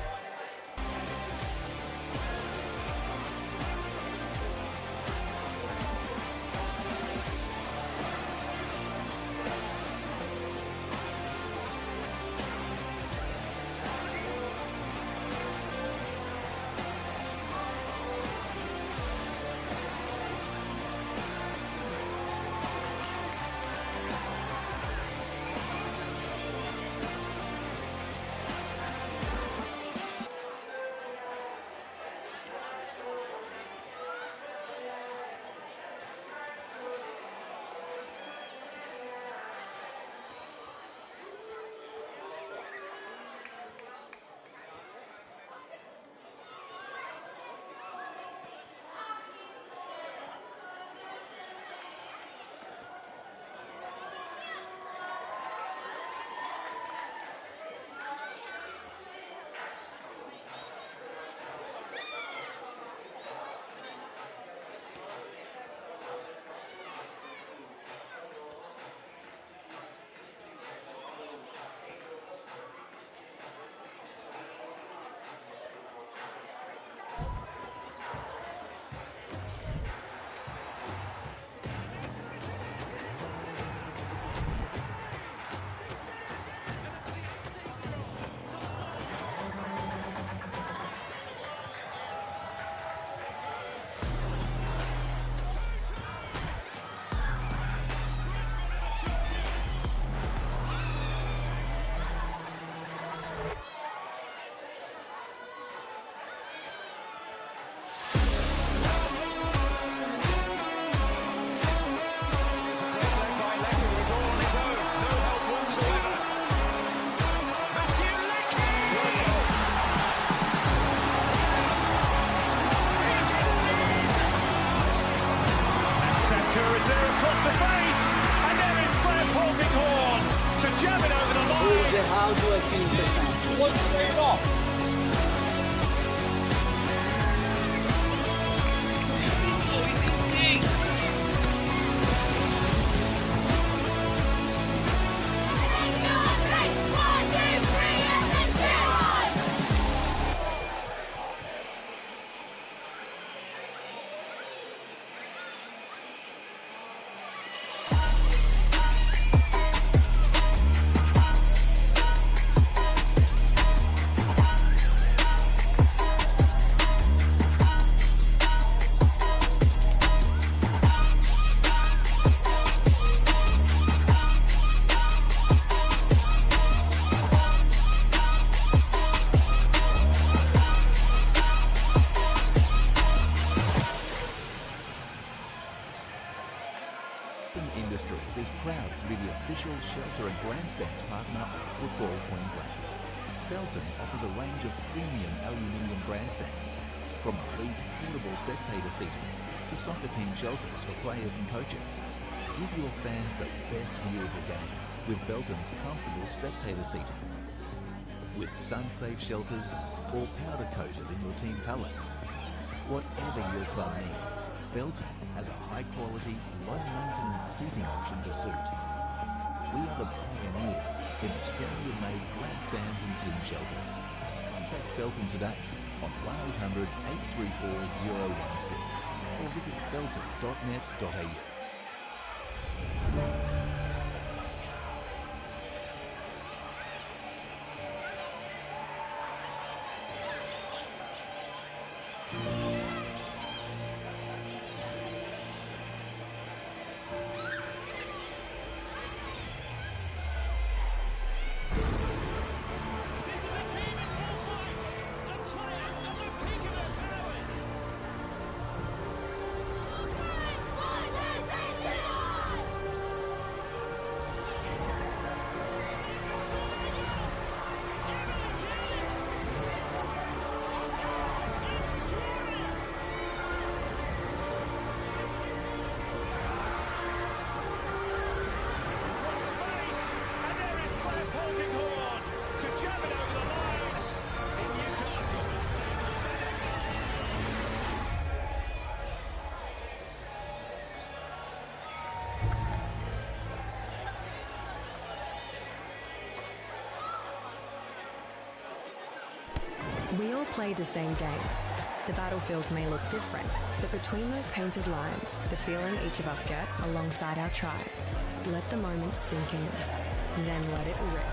How do I feel this time? What's going on?
Industries is proud to be the official shelter and grandstands partner of Football Queensland. Felton offers a range of premium aluminium grandstands From elite portable spectator seating to soccer team shelters for players and coaches, give your fans the best view of the game with Felton's comfortable spectator seating. With sun-safe shelters or powder-coated in your team colours. Whatever your club needs, Felton has a high-quality, low-maintenance seating option to suit. We are the pioneers in Australian-made grandstands and team shelters. Contact Felton today on 1800 834 016 or visit felton.net.au.
This is a team in full flight, a player at the peak of their powers. And there is Claire Polkinghorne to jam it over the line in Newcastle.
We all play the same game. The battlefield may look different, but between those painted lines, the feeling each of us get alongside our tribe. Let the moment sink in, then let it rip.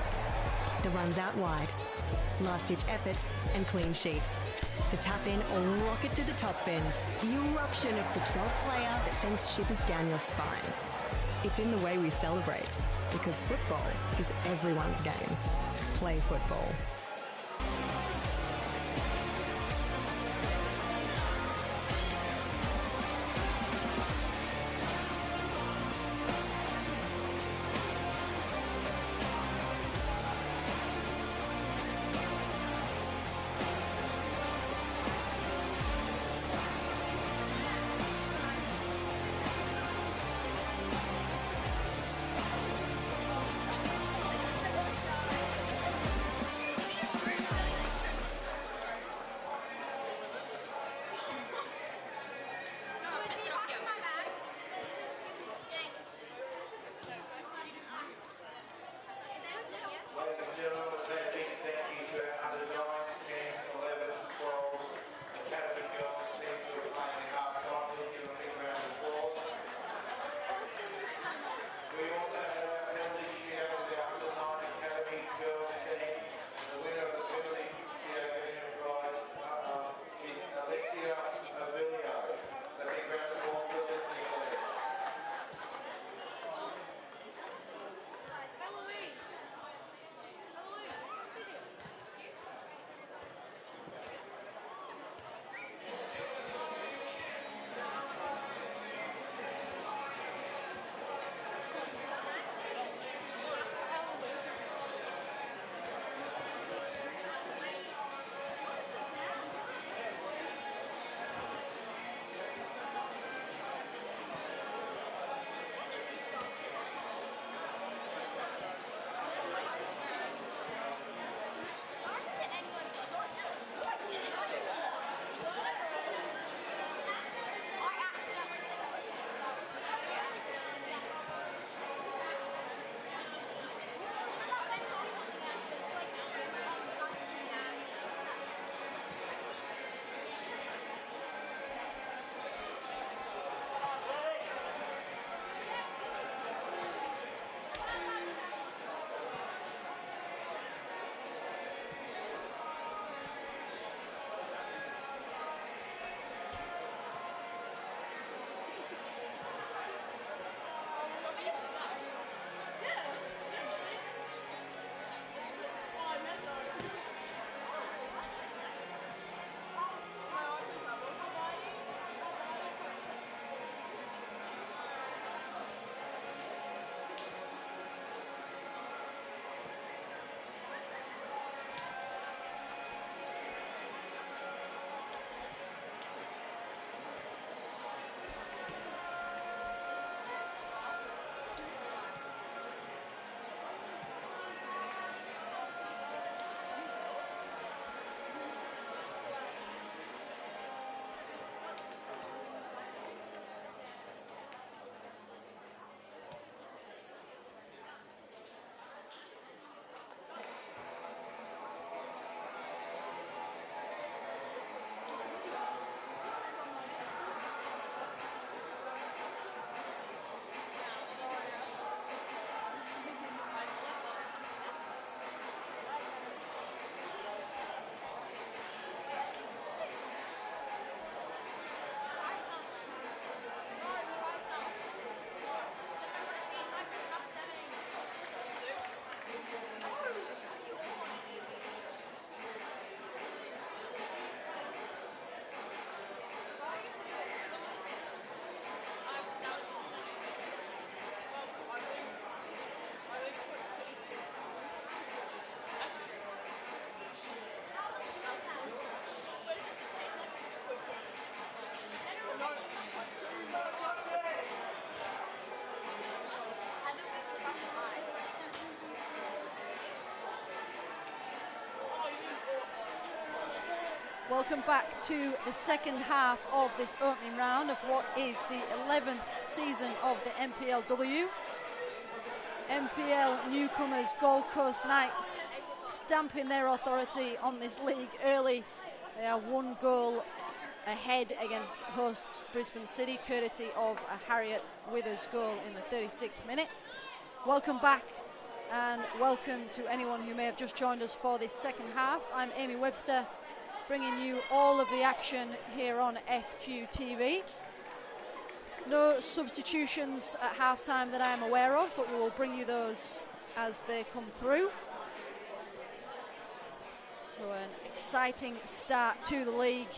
The runs out wide, last-ditch efforts and clean sheets. The tap-in or rocket to the top bins. The eruption of the 12th player that sends shivers down your spine. It's in the way we celebrate, because football is everyone's game. Play football.
Welcome back to the second half of this opening round of what is the 11th season of the NPLW. NPL newcomers Gold Coast Knights stamping their authority on this league early. They are 1 goal ahead against hosts Brisbane City, courtesy of a Harriet Withers goal in the 36th minute. Welcome back and welcome to anyone who may have just joined us for this second half. I'm Amy Webster, bringing you all of the action here on FQ TV. No substitutions at halftime that I am aware of, but we will bring you those as they come through. So an exciting start to the league.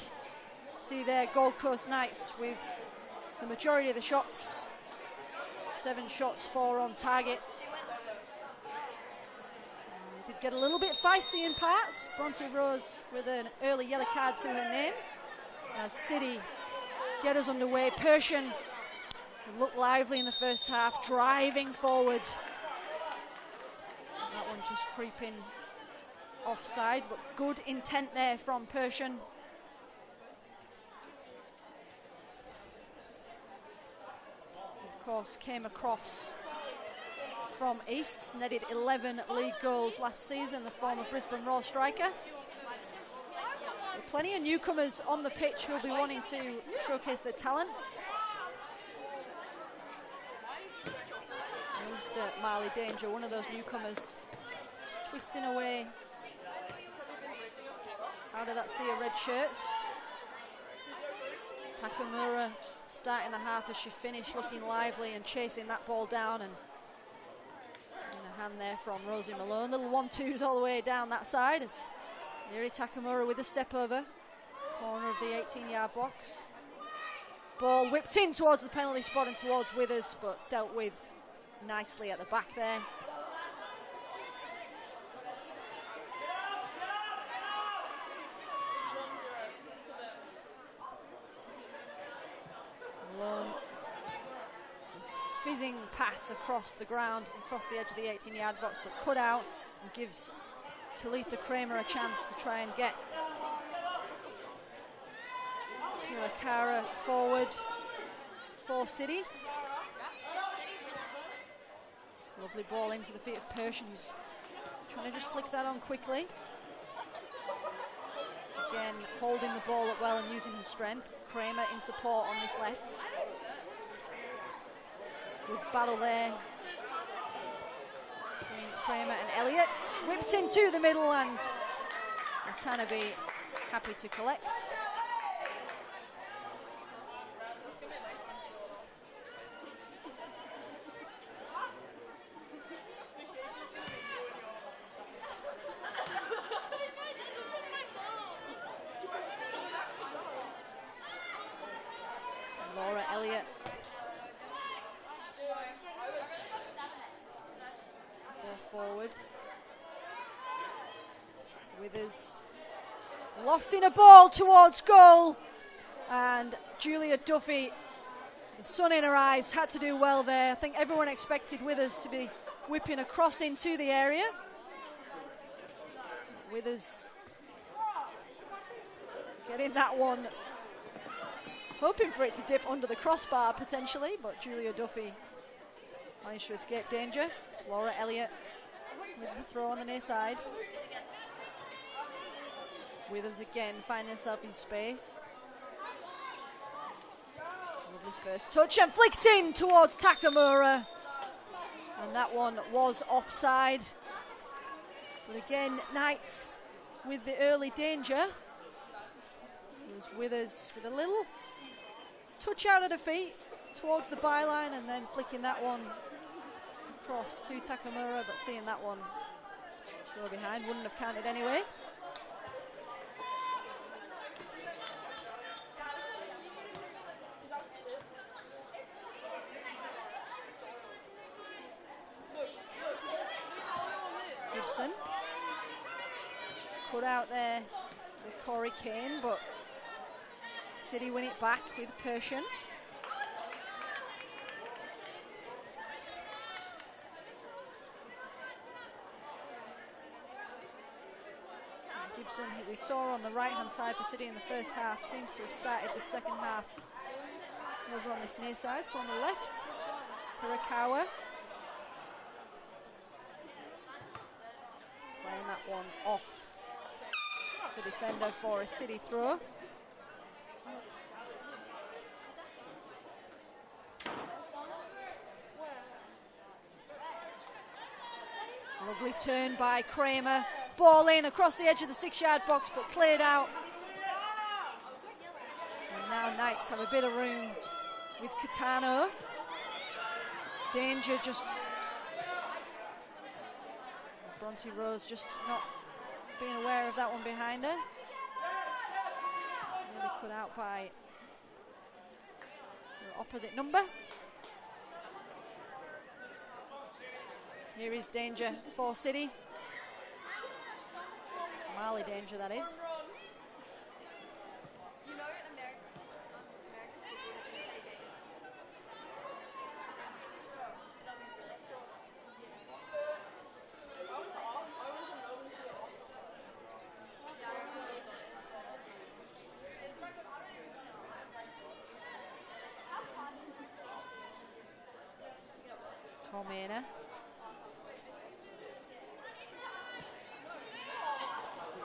See there, Gold Coast Knights with the majority of the shots. 7 shots, 4 on target. Did get a little bit feisty in parts. Bronte Rose with an early yellow card to her name. As City get us underway. Persian looked lively in the first half, driving forward. That one just creeping offside, but good intent there from Persian. Of course, came across from Easts, netted 11 league goals last season, the former Brisbane Raw striker. With plenty of newcomers on the pitch who'll be wanting to showcase their talents. Just Marley Danger, one of those newcomers, just twisting away out of that sea of red shirts. Takamura starting the half as she finished, looking lively and chasing that ball down, and a hand there from Rosie Malone. Little 1-2s all the way down that side as Yuri Takamura with a step over, corner of the 18-yard box. Ball whipped in towards the penalty spot and towards Withers, but dealt with nicely at the back there. Malone, fizzing pass across the ground, across the edge of the 18-yard box, but cut out and gives Talitha Kramer a chance to try and get Hirakara forward for City. Lovely ball into the feet of Persian, who's trying to just flick that on quickly. Again, holding the ball up well and using his strength. Kramer in support on this left. Good battle there between Kramer and Elliott. Whipped into the middle, and Watanabe happy to collect. Elliott. Ball forward. Withers lofting a ball towards goal, and Julia Duffy, the sun in her eyes, had to do well there. I think everyone expected Withers to be whipping across into the area. Withers getting that one, hoping for it to dip under the crossbar potentially, but Julia Duffy managed to escape danger. It's Laura Elliott with the throw on the near side. Withers again finding herself in space. Lovely first touch and flicked in towards Takamura, and that one was offside. But again, Knights with the early danger. It was Withers with a little touch out of the feet towards the byline, and then flicking that one across to Takamura, but seeing that one go behind wouldn't have counted anyway. Gibson cut out there with Corey Kane, but City win it back with Persian. Gibson, who we saw on the right-hand side for City in the first half, seems to have started the second half over on this near side. So on the left, Hirakawa. Playing that one off the defender for a City throw. Lovely turn by Kramer. Ball in across the edge of the 6-yard box, but cleared out. And now Knights have a bit of room with Catano. Danger just... Bronte Rose just not being aware of that one behind her. Really cut out by the opposite number. Here is danger for City. Marley danger, that is. Tormena.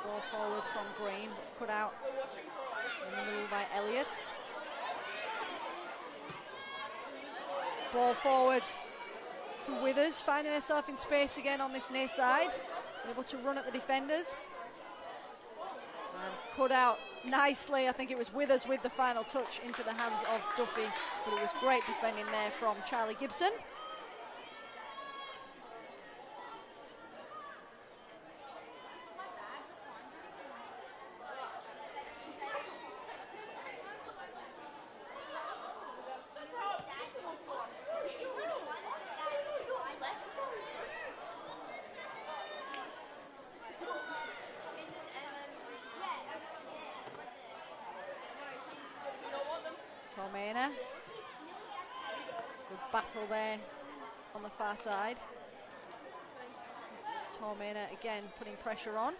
Ball forward from Green, but cut out in the middle by Elliott. Ball forward to Withers, finding herself in space again on this near side. Able to run at the defenders. And cut out nicely. I think it was Withers with the final touch into the hands of Duffy. But it was great defending there from Charlie Gibson. Tormena. Good battle there on the far side. Tormena again putting pressure on.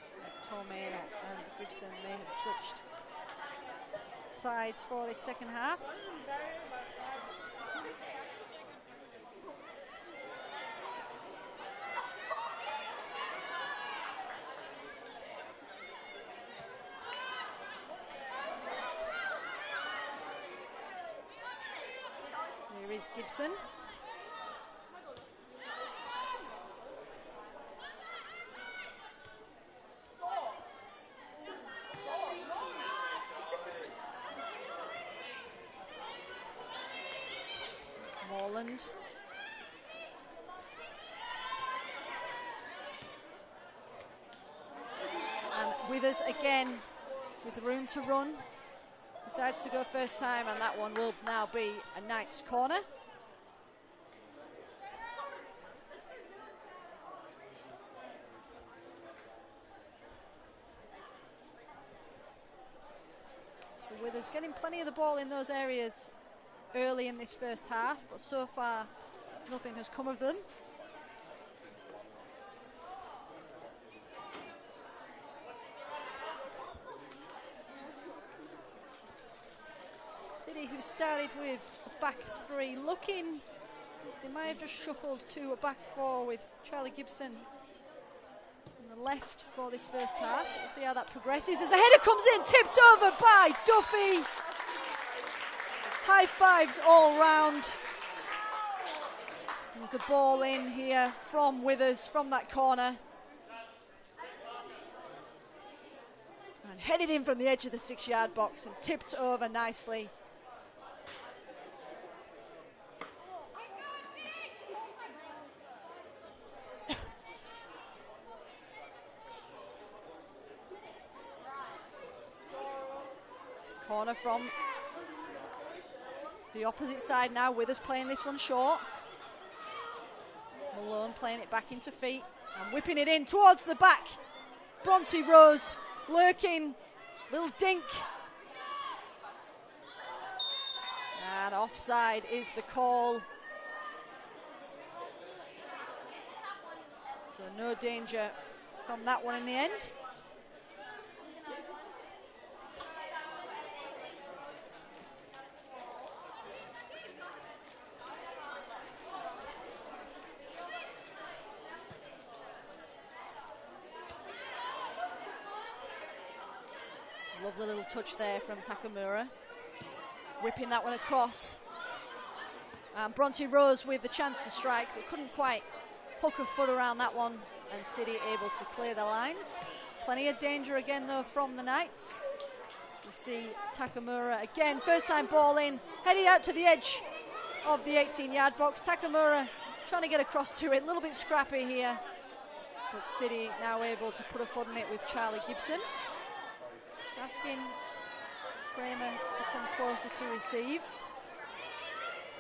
So Tormena and Gibson may have switched sides for this second half. Here is Gibson. Morland. And Withers again with room to run. Decides to go first time, and that one will now be a Knights corner. So Withers getting plenty of the ball in those areas early in this first half, but so far nothing has come of them. City, who started with a back three, looking, they might have just shuffled to a back four with Charlie Gibson on the left for this first half. We'll see how that progresses as the header comes in, tipped over by Duffy. High fives all round. There's the ball in here from Withers from that corner. And headed in from the edge of the 6-yard box and tipped over nicely. Corner from the opposite side now. Withers playing this one short. Malone playing it back into feet and whipping it in towards the back Bronte Rose lurking, little dink. And offside is the call. So no danger from that one in the end. Lovely little touch there from Takamura. Whipping that one across. Bronte Rose with the chance to strike, but couldn't quite hook a foot around that one, and City able to clear the lines. Plenty of danger again though from the Knights. You see Takamura again, first time ball in, heading out to the edge of the 18-yard box. Takamura trying to get across to it, a little bit scrappy here, but City now able to put a foot in it with Charlie Gibson. Just asking Kramer to come closer to receive.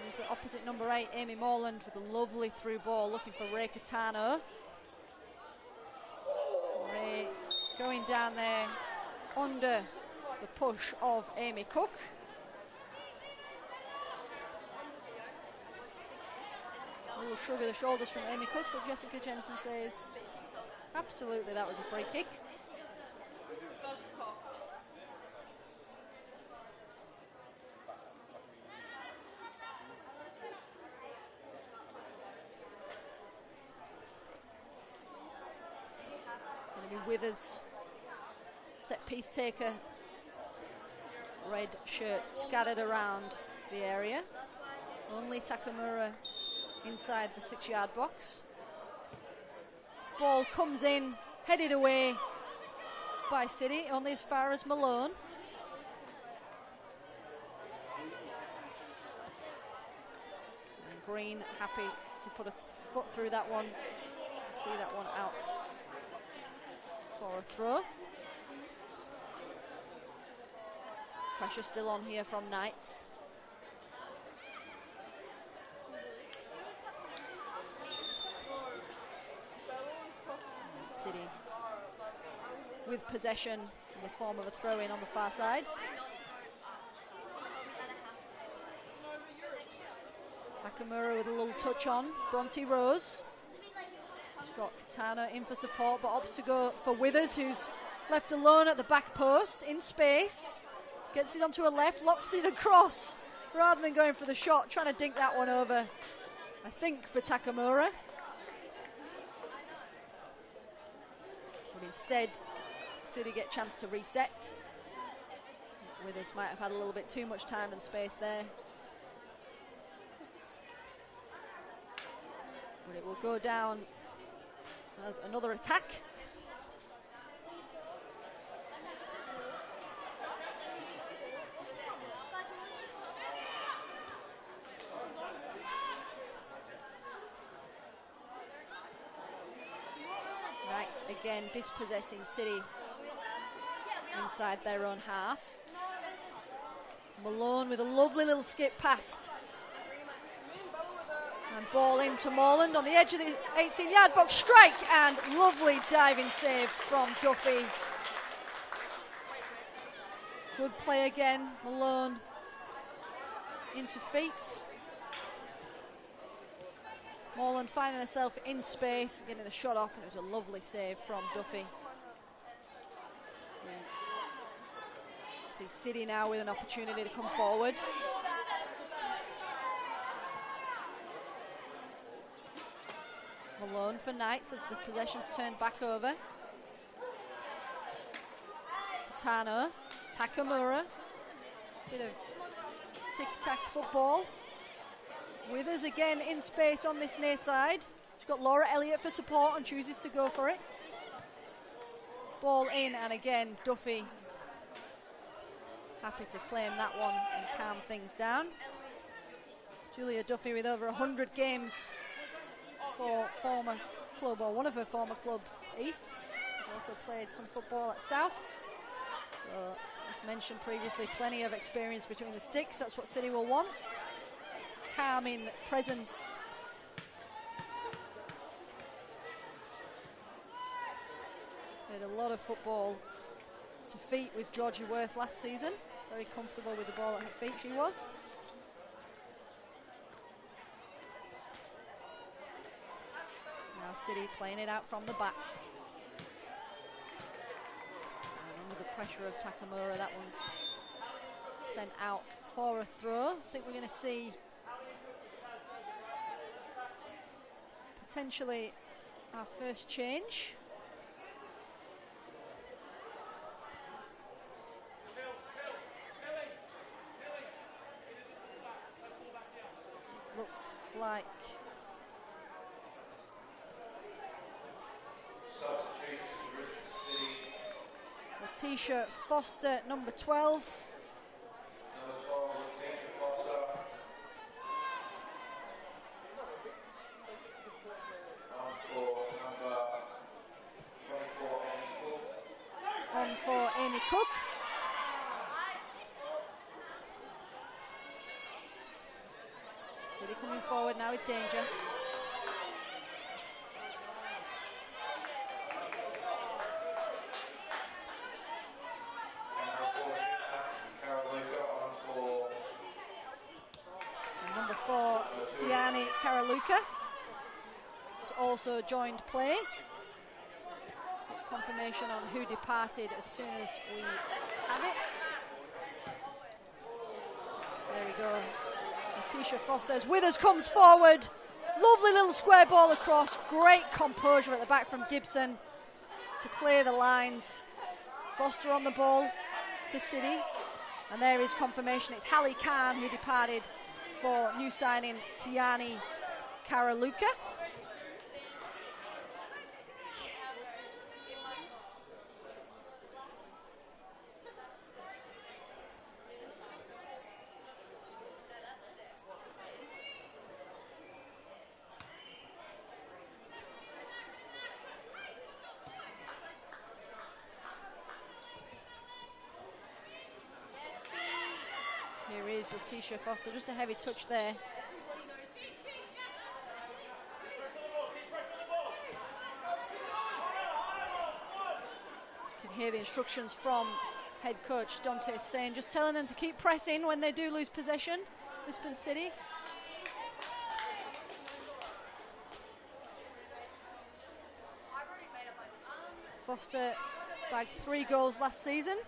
There's the opposite number 8, Amy Morland, with a lovely through ball, looking for Ray Catano. Ray going down there under the push of Amy Cook. A little shrug of the shoulders from Amy Cook, but Jessica Jensen says, absolutely, that was a free kick. Withers, set piece taker, red shirt scattered around the area. Only Takamura inside the 6-yard box. Ball comes in, headed away by City, only as far as Malone. And Green happy to put a foot through that one, see that one out for a throw. Pressure still on here from Knights. And City with possession in the form of a throw-in on the far side. Takamura with a little touch on Bronte Rose. She's got Katana in for support, but opts to go for Withers, who's left alone at the back post in space. Gets it onto her left, lofts it across rather than going for the shot, trying to dink that one over, I think, for Takamura. But instead, City get a chance to reset. Withers might have had a little bit too much time and space there. But it will go down as another attack. Knights again dispossessing City inside their own half. Malone with a lovely little skip past. And ball into Morland on the edge of the 18-yard box. Strike, and lovely diving save from Duffy. Good play again. Malone into feet. Morland finding herself in space, getting the shot off, and it was a lovely save from Duffy. See City now with an opportunity to come forward. Malone for Knights as the possession's turned back over. Kitano, Takamura, bit of tic-tac football. Withers again in space on this near side. She's got Laura Elliott for support and chooses to go for it. Ball in, and again Duffy happy to claim that one and calm things down. Julia Duffy with over 100 games for former club, or one of her former clubs, Easts. Has also played some football at Souths. So, as mentioned previously, plenty of experience between the sticks. That's what City will want. Calming presence. Played a lot of football to feet with Georgie Worth last season. Very comfortable with the ball at her feet, she was. Now City playing it out from the back. And under the pressure of Takamura, that one's sent out for a throw. I think we're going to see potentially our first change. Looks like Letitia Foster, number 12. On for Amy Cook. City coming forward now with danger. And number 4, Tiani Karaluka has also joined play. Confirmation on who departed as soon as we have it. There we go. Letitia Foster's Withers comes forward. Lovely little square ball across. Great composure at the back from Gibson to clear the lines. Foster on the ball for City. And there is confirmation. It's Hallie Khan who departed for new signing Tiani Karaluka. Here is Letitia Foster, just a heavy touch there. You can hear the instructions from head coach Dante Stain, just telling them to keep pressing when they do lose possession. Brisbane City. Foster bagged 3 goals last season.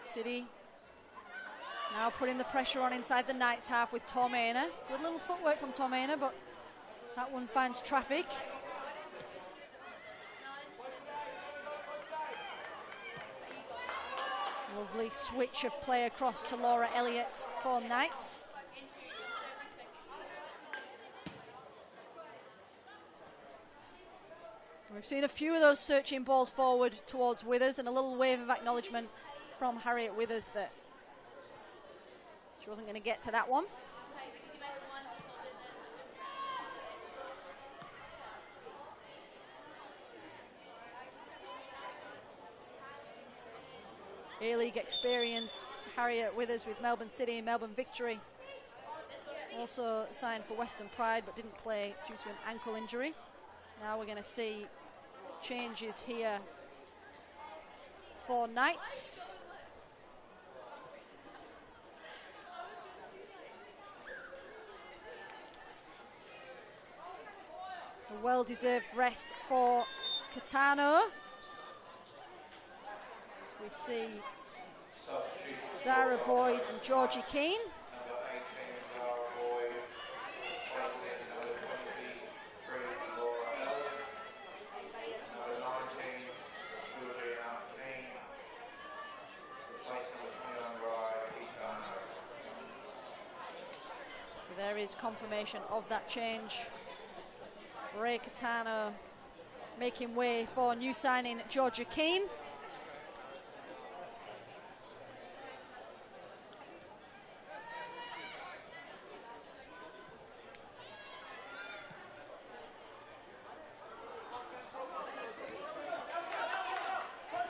City now putting the pressure on inside the Knights half with Tormena. Good little footwork from Tormena, but that one finds traffic. Lovely switch of play across to Laura Elliott for Knights. We've seen a few of those searching balls forward towards Withers, and a little wave of acknowledgement from Harriet Withers that she wasn't going to get to that one. A-League experience, Harriet Withers with Melbourne City and Melbourne Victory. Also signed for Western Pride but didn't play due to an ankle injury. So now we're going to see changes here for Knights. well-deserved rest for Catano. We see Zara Boyd and Georgie Keane. So there is confirmation of that change. Ray Catano making way for new signing Georgia Keane.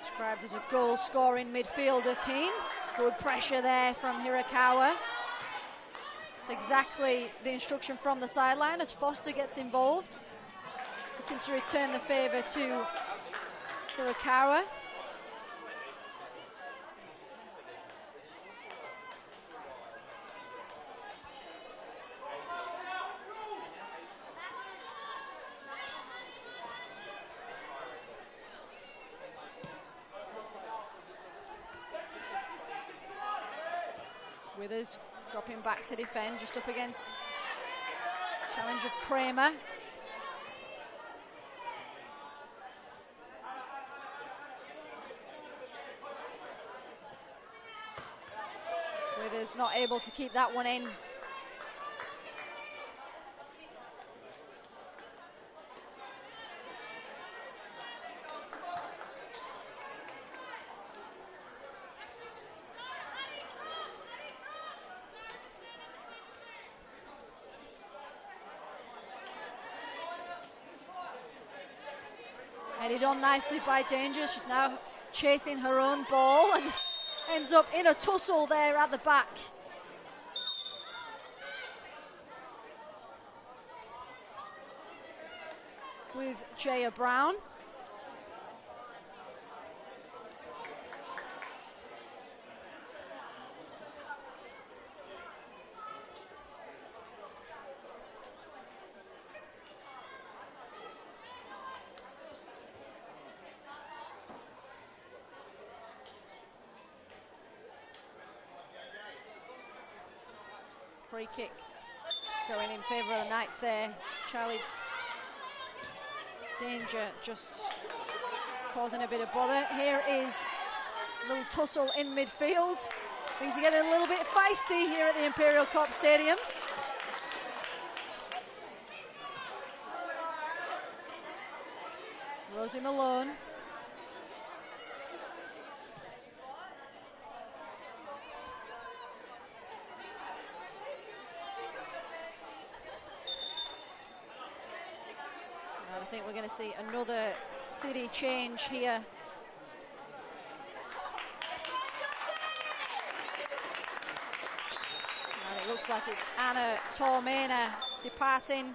Described as a goal-scoring midfielder, Keane. Good pressure there from Hirakawa. It's exactly the instruction from the sideline as Foster gets involved. Looking to return the favour to Hirakawa. Withers dropping back to defend, just up against challenge of Kramer. Withers not able to keep that one in. Headed on nicely by Danger. She's now chasing her own ball and ends up in a tussle there at the back. With Jaya Brown. Free kick going in favour of the Knights there. Charlie Danger just causing a bit of bother. Here is a little tussle in midfield. Things are getting a little bit feisty here at the Imperial Corp Stadium. Rosie Malone. I think we're going to see another City change here. And it looks like it's Anna Tormena departing.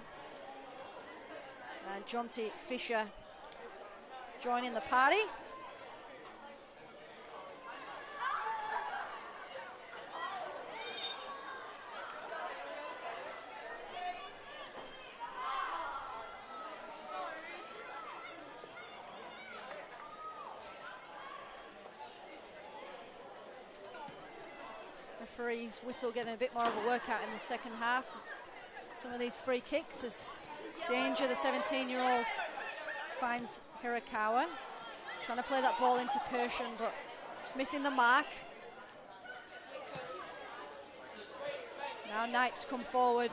And Jonty Fisher joining the party. Referee's whistle getting a bit more of a workout in the second half of some of these free kicks as Danger, the 17-year-old, finds Hirakawa. Trying to play that ball into Persian, but just missing the mark. Now Knights come forward,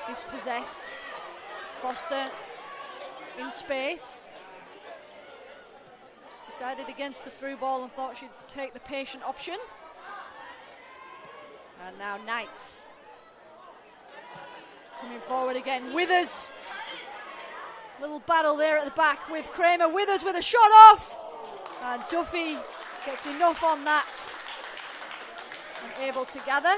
dispossessed. Foster in space. Just decided against the through ball and thought she'd take the patient option. And now Knights coming forward again. Withers. Little battle there at the back with Kramer. Withers with a shot off. And Duffy gets enough on that and able to gather.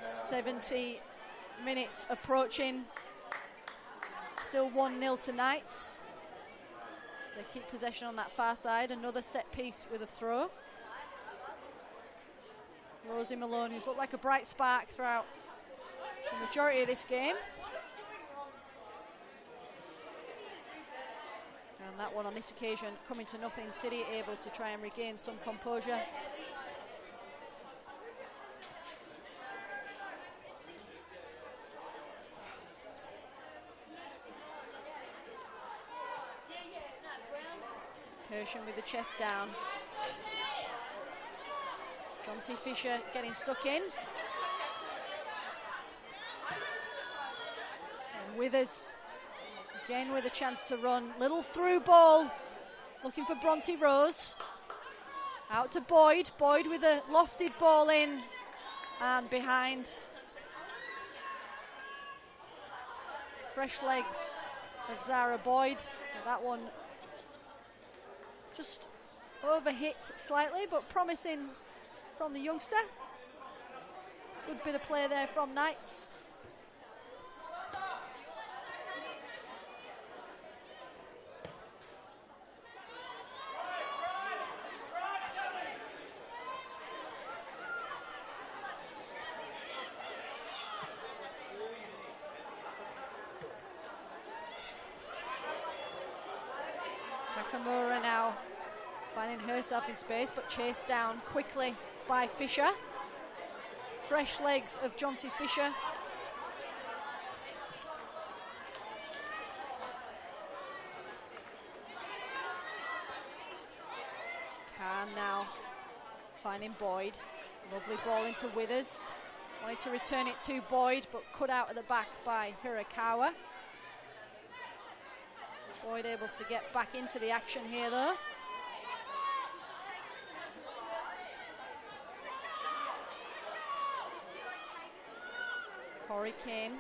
.70 minutes approaching. Still 1-0 to Knights. They keep possession on that far side. Another set piece with a throw. Rosie Malone, who's looked like a bright spark throughout the majority of this game. And that one on this occasion coming to nothing. City able to try and regain some composure. Persian with the chest down. Jonty Fisher getting stuck in. And Withers again with a chance to run. Little through ball. Looking for Bronte Rose. Out to Boyd. Boyd with a lofted ball in. And behind. Fresh legs of Zara Boyd. And that one just overhit slightly, but promising from the youngster. Good bit of play there from Knights. Takamura now finding herself in space, but chased down quickly by Fisher. Fresh legs of Jonty Fisher. Khan now finding Boyd. Lovely ball into Withers. Wanted to return it to Boyd, but cut out at the back by Hirakawa. Boyd able to get back into the action here though. Corey Kane.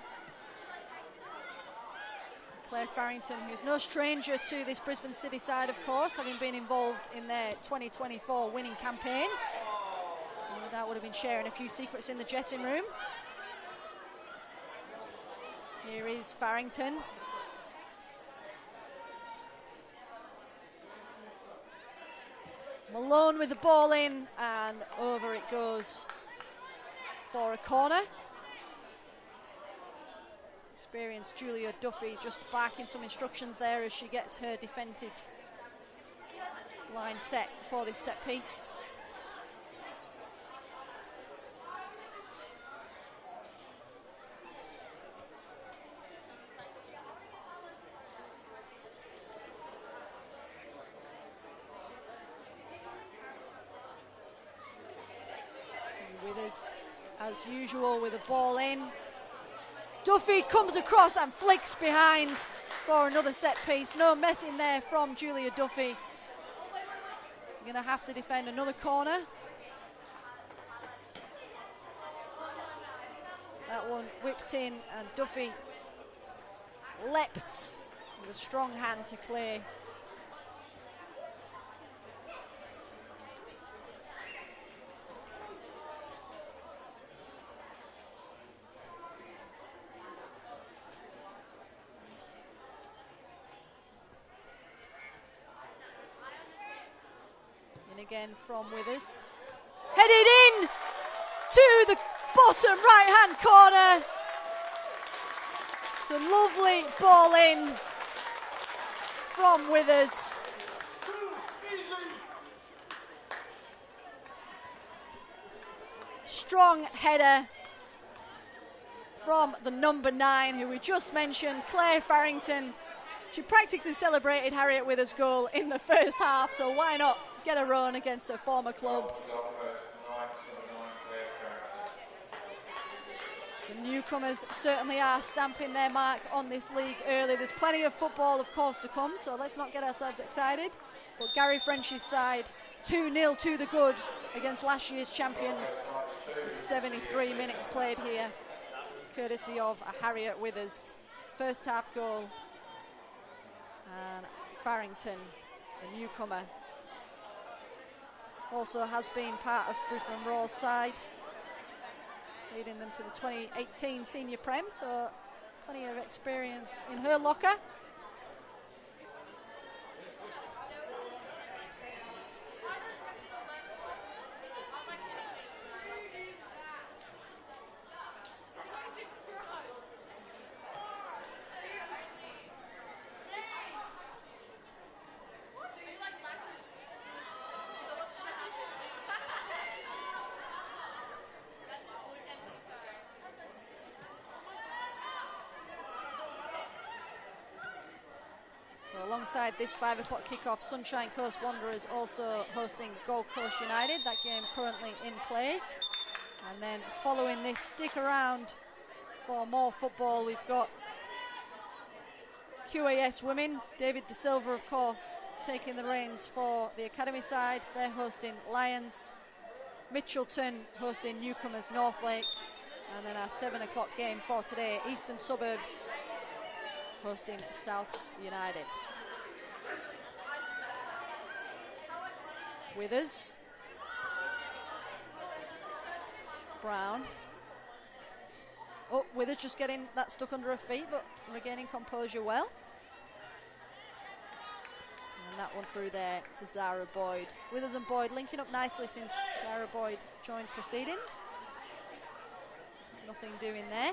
Claire Farrington, who's no stranger to this Brisbane City side, of course, having been involved in their 2024 winning campaign. No doubt would have been sharing a few secrets in the dressing room. Here is Farrington. Malone with the ball in, and over it goes for a corner. Experienced Julia Duffy just barking some instructions there as she gets her defensive line set for this set piece. Withers, as usual, with a ball in. Duffy comes across and flicks behind for another set piece. No messing there from Julia Duffy. You're going to have to defend another corner. That one whipped in, and Duffy leapt with a strong hand to clear. Again from Withers. Headed in to the bottom right hand corner. It's a lovely ball in from Withers. Strong header from the number 9, who we just mentioned, Claire Farrington. She practically celebrated Harriet Withers' goal in the first half, so why not get a run against her former club. The newcomers certainly are stamping their mark on this league early. There's plenty of football, of course, to come, so let's not get ourselves excited. But Gary French's side, 2-0 to the good against last year's champions, with 73 minutes played here, courtesy of a Harriet Withers first half goal. And Farrington, the newcomer, also has been part of Brisbane Raw's side, leading them to the 2018 Senior Prem, so plenty of experience in her locker. Alongside this 5 o'clock kickoff, Sunshine Coast Wanderers also hosting Gold Coast United. That game currently in play. And then following this, stick around for more football. We've got QAS Women. David De Silva, of course, taking the reins for the academy side. They're hosting Lions. Mitchelton hosting newcomers North Lakes. And then our 7 o'clock game for today, Eastern Suburbs hosting Souths United. Withers. Brown. Oh, Withers just getting that stuck under her feet, but regaining composure well. And that one through there to Zara Boyd. Withers and Boyd linking up nicely since Zara Boyd joined proceedings. Nothing doing there.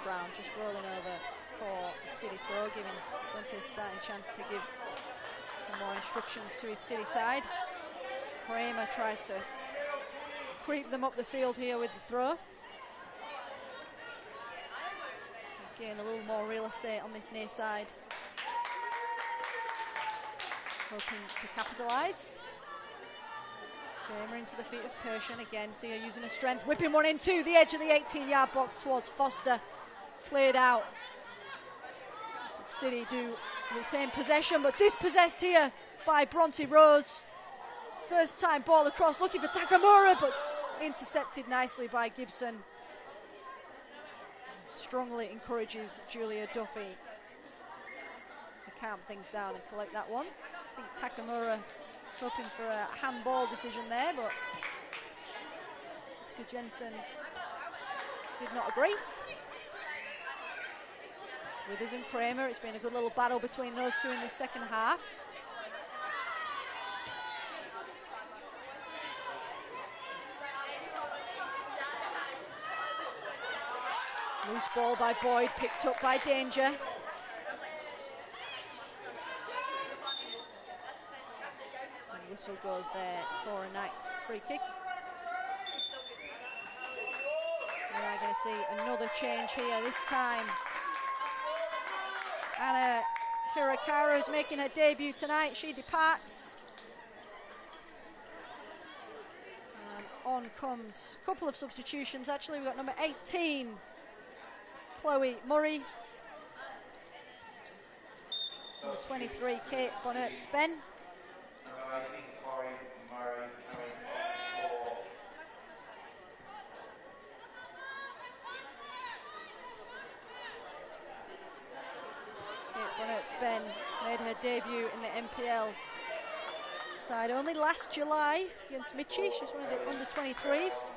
Brown just rolling over for City throw, giving Bunty a starting chance to give some more instructions to his City side. Kramer tries to creep them up the field here with the throw. Gain a little more real estate on this near side. Hoping to capitalise. Kramer into the feet of Persian again. See her using her strength, whipping one into the edge of the 18-yard box towards Foster. Cleared out. City do retain possession, but dispossessed here by Bronte Rose. First time ball across, looking for Takamura, but intercepted nicely by Gibson. Strongly encourages Julia Duffy to calm things down and collect that one. I think Takamura was hoping for a handball decision there, but Jessica Jensen did not agree. Withers and Kramer, it's been a good little battle between those two in the second half. Loose ball by Boyd, picked up by Danger. And whistle goes there for a nice free kick. We are going to see another change here, this time Anna Hirakawa is making her debut tonight. She departs. And on comes a couple of substitutions. Actually, we've got number 18, Chloe Murray. Number 23, Kate Bonnet-Spen. Bonnet-Spen made her debut in the NPL side only last July against Mitchie. She's one of the under-23s.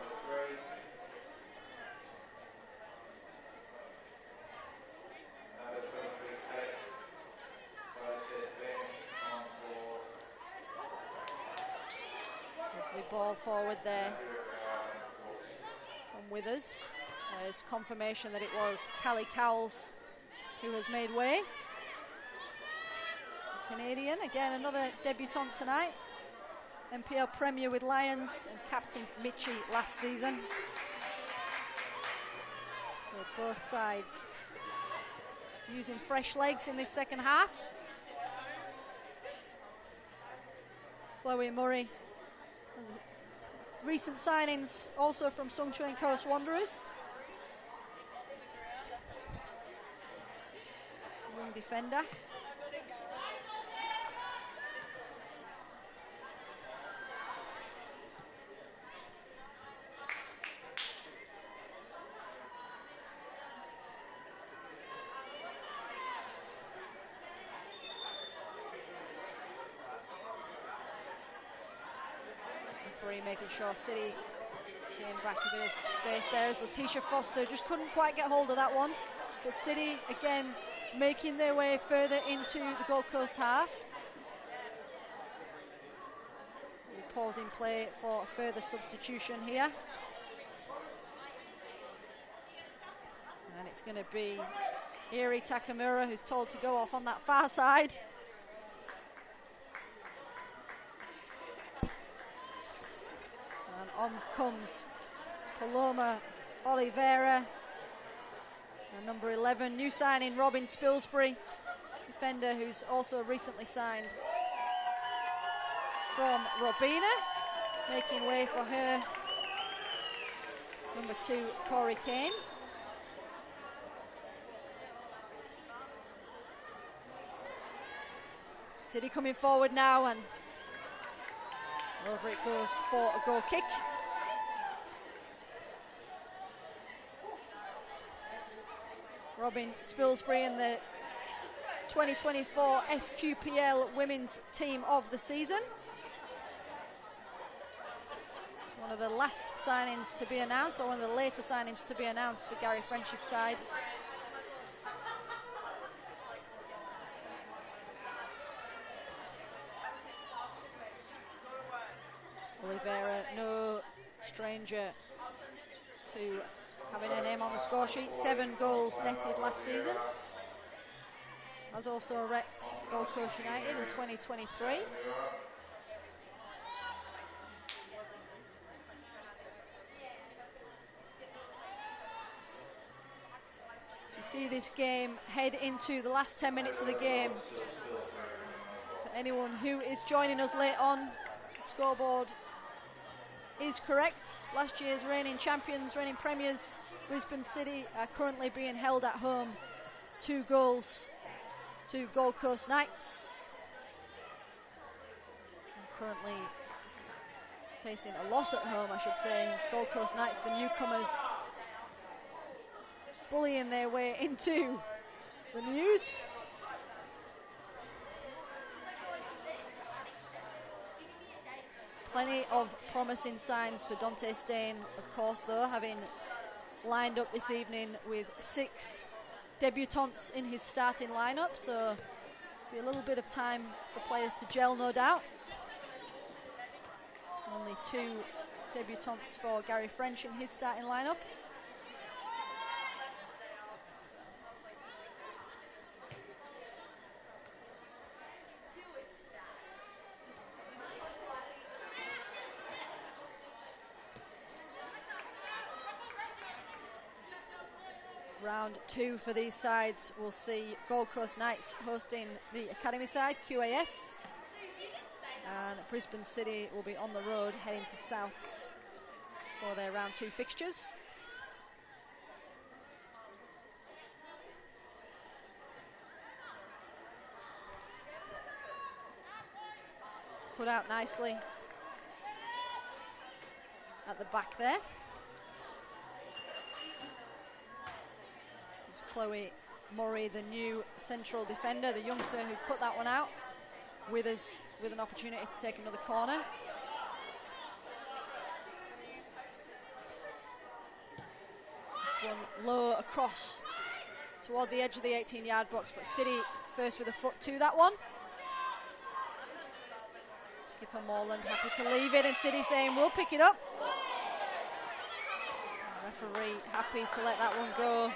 Lovely ball forward there from Withers. There's confirmation that it was Callie Cowles who has made way. Canadian, again another debutante tonight. NPL Premier with Lions and captained Mitchie last season. So both sides using fresh legs in this second half. Chloe Murray, recent signings also from Sunshine Coast Wanderers. Young defender. Making sure City getting back a bit of space there as Letitia Foster just couldn't quite get hold of that one. But City again making their way further into the Gold Coast half. We pause in play for a further substitution here. And it's going to be Eri Takamura who's told to go off on that far side. on comes Paloma Oliveira. And number 11, new signing Robin Spilsbury, defender who's also recently signed from Robina, making way for her. Number 2, Corey Kane. City coming forward now, and over it goes for a goal kick. Robin Spilsbury in the 2024 FQPL Women's Team of the Season. It's one of the last signings to be announced, or one of the later signings to be announced for Gary French's side. Oliveira, no stranger to having her name on the score sheet. 7 goals netted last season. Has also repped Gold Coast United in 2023. You see this game head into the last 10 minutes of the game. For anyone who is joining us late on, the scoreboard is correct. Last year's reigning champions, reigning premiers, Brisbane City, are currently being held at home 2 goals to Gold Coast Knights. Currently facing a loss at home, I should say. It's Gold Coast Knights, the newcomers, bullying their way into the news. Plenty of promising signs for Dante Stain, of course, though, having lined up this evening with 6 debutants in his starting lineup, so be a little bit of time for players to gel, no doubt. Only 2 debutants for Gary French in his starting lineup. Round 2 for these sides, we'll see Gold Coast Knights hosting the academy side, QAS, and Brisbane City will be on the road heading to Souths for their round 2 fixtures. Cut out nicely at the back there. Chloe Murray, the new central defender, the youngster who cut that one out, with us with an opportunity to take another corner. This one low across toward the edge of the 18-yard box, but City first with a foot to that one. Skipper Morland happy to leave it, and City saying we'll pick it up. Referee happy to let that one go.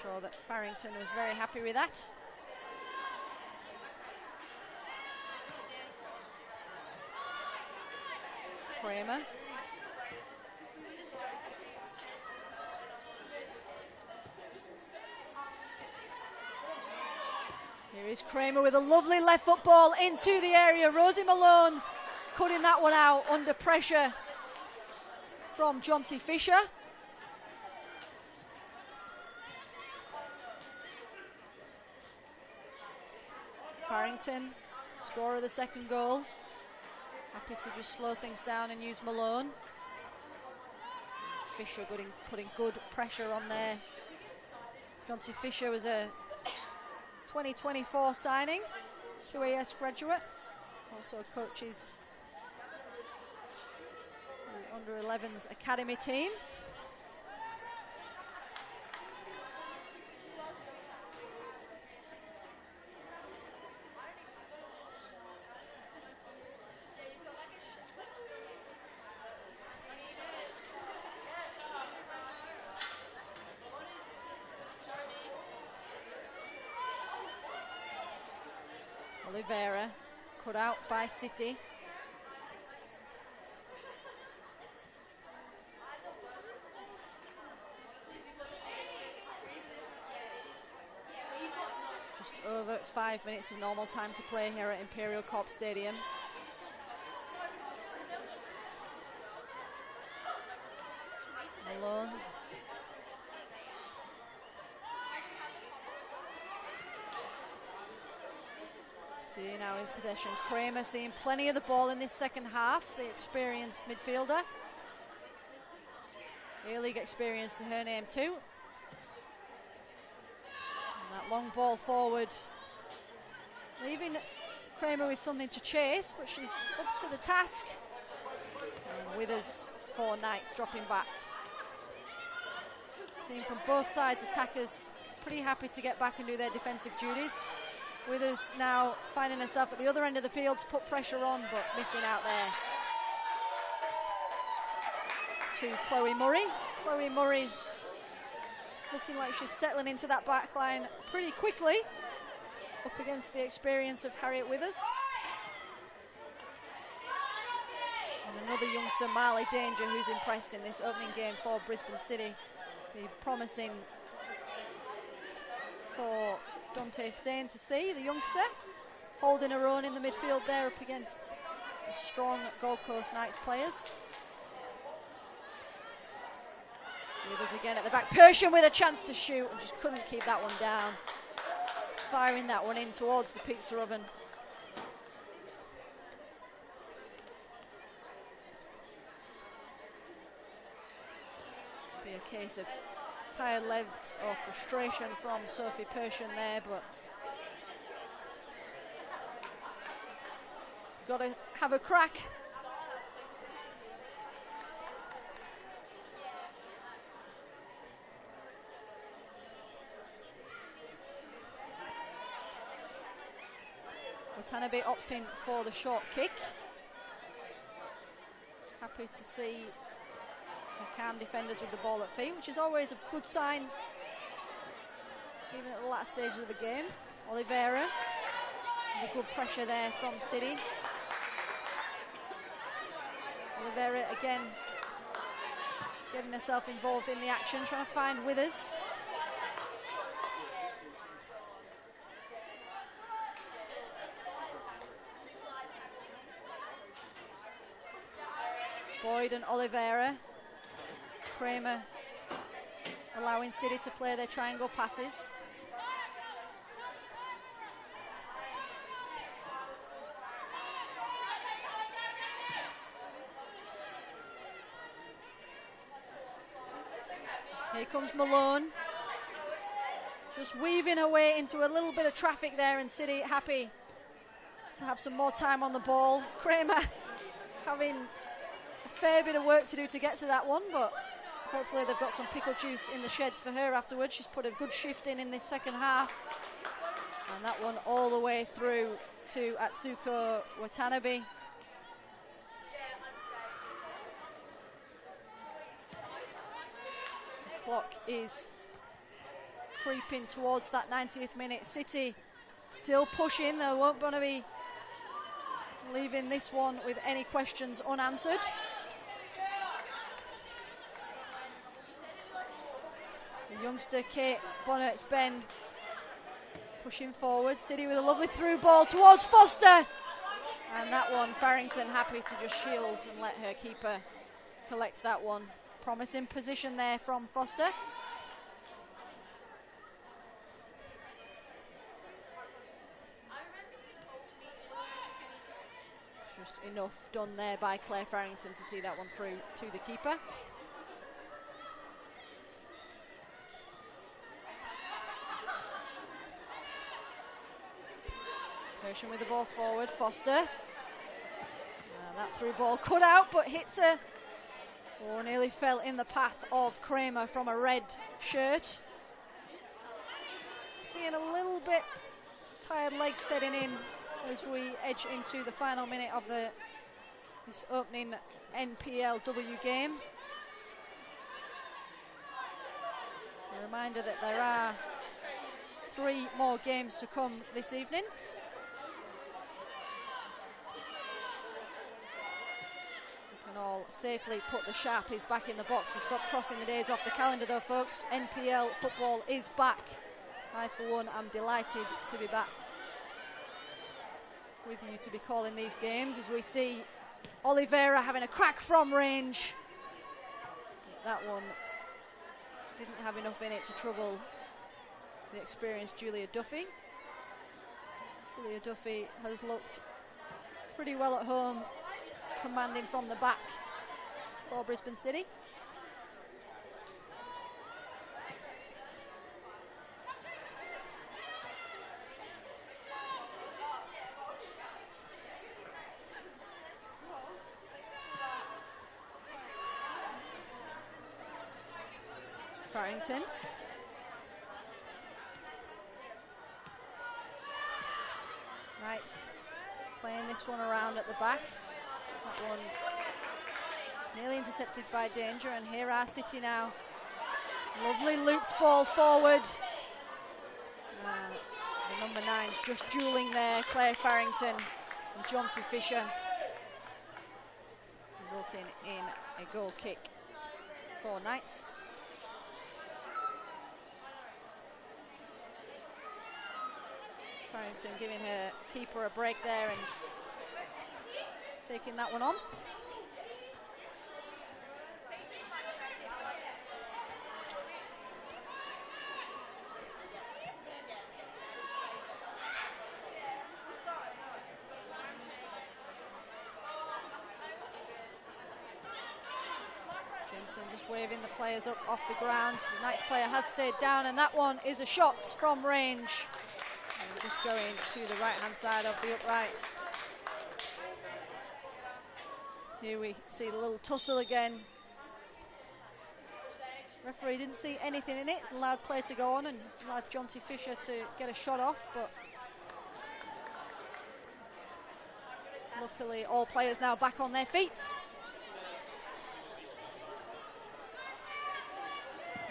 Sure that Farrington was very happy with that. Kramer. Here is Kramer with a lovely left foot ball into the area. Rosie Malone cutting that one out under pressure from Jonty Fisher. Farrington, scorer of the second goal. Happy to just slow things down and use Malone. Fisher putting good pressure on there. Jonty Fisher was a 2024 signing, QAS graduate. Also coaches the under 11s academy team. Oliveira cut out by City. Just over 5 minutes of normal time to play here at Imperial Corp Stadium. Malone. City now in possession. Kramer seeing plenty of the ball in this second half, the experienced midfielder. A-League experience to her name too. And that long ball forward, leaving Kramer with something to chase, but she's up to the task. And Withers for Knights dropping back. Seen from both sides, attackers pretty happy to get back and do their defensive duties. Withers now finding herself at the other end of the field to put pressure on, but missing out there. To Chloe Murray. Chloe Murray looking like she's settling into that back line pretty quickly, up against the experience of Harriet Withers. And another youngster, Marley Danger, who's impressed in this opening game for Brisbane City. Be promising for Dante Stain to see, the youngster, holding her own in the midfield there up against some strong Gold Coast Knights players. Withers again at the back. Persian with a chance to shoot and just couldn't keep that one down. Firing that one in towards the pizza oven. Be a case of tired legs or frustration from Sophie Persian there, but got to have a crack. Watanabe opting for the short kick. Happy to see the calm defenders with the ball at feet, which is always a good sign, even at the last stages of the game. Oliveira, the good pressure there from City. Oliveira again getting herself involved in the action, trying to find Withers. Boyd and Oliveira. Kramer allowing City to play their triangle passes. Here comes Malone. Just weaving her way into a little bit of traffic there, and City happy to have some more time on the ball. Kramer having a fair bit of work to do to get to that one, but hopefully they've got some pickle juice in the sheds for her afterwards. She's put a good shift in this second half. And that one all the way through to Atsuko Watanabe. The clock is creeping towards that 90th minute. City still pushing. They won't want to be leaving this one with any questions unanswered. The youngster Kate Bonnert's Ben pushing forward. City with a lovely through ball towards Foster. And that one, Farrington happy to just shield and let her keeper collect that one. Promising position there from Foster. Just enough done there by Claire Farrington to see that one through to the keeper. Persian with the ball forward, Foster. And that through ball cut out, but hits her. Oh, nearly fell in the path of Kramer from a red shirt. Seeing a little bit tired legs setting in as we edge into the final minute of this opening NPLW game. A reminder that there are 3 more games to come this evening. and all safely put the Sharpies back in the box and stop crossing the days off the calendar though, folks. NPL football is back. I, for one, am delighted to be back with you to be calling these games as we see Oliveira having a crack from range. That one didn't have enough in it to trouble the experienced Julia Duffy. Julia Duffy has looked pretty well at home, commanding from the back for Brisbane City. Farrington. Knights playing this one around at the back. That one nearly intercepted by Danger, and here are City now. Lovely looped ball forward. The number 9's just dueling there, Claire Farrington and Jonty Fisher, resulting in a goal kick for Knights. Farrington giving her keeper a break there and taking that one on. Jensen just waving the players up off the ground. The Knights player has stayed down, and that one is a shot from range. And just going to the right-hand side of the upright. Here we see the little tussle again. Referee didn't see anything in it, allowed play to go on and allowed Jonty Fisher to get a shot off, but luckily all players now back on their feet.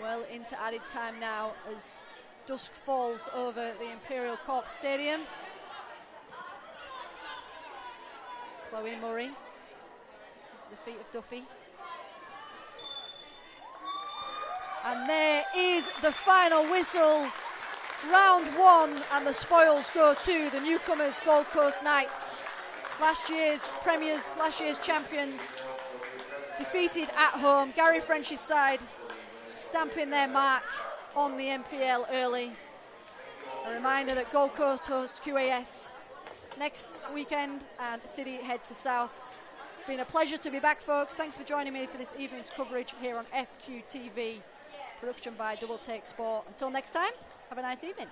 Well into added time now as dusk falls over the Imperial Corps Stadium. Chloe Murray to the feet of Duffy. And there is the final whistle. Round 1, and the spoils go to the newcomers Gold Coast Knights. Last year's premiers, last year's champions, defeated at home. Gary French's side stamping their mark on the NPL early. A reminder that Gold Coast hosts QAS next weekend and City head to Souths. It's been a pleasure to be back, folks. Thanks for joining me for this evening's coverage here on FQTV. Production by Double Take Sport. Until next time, have a nice evening.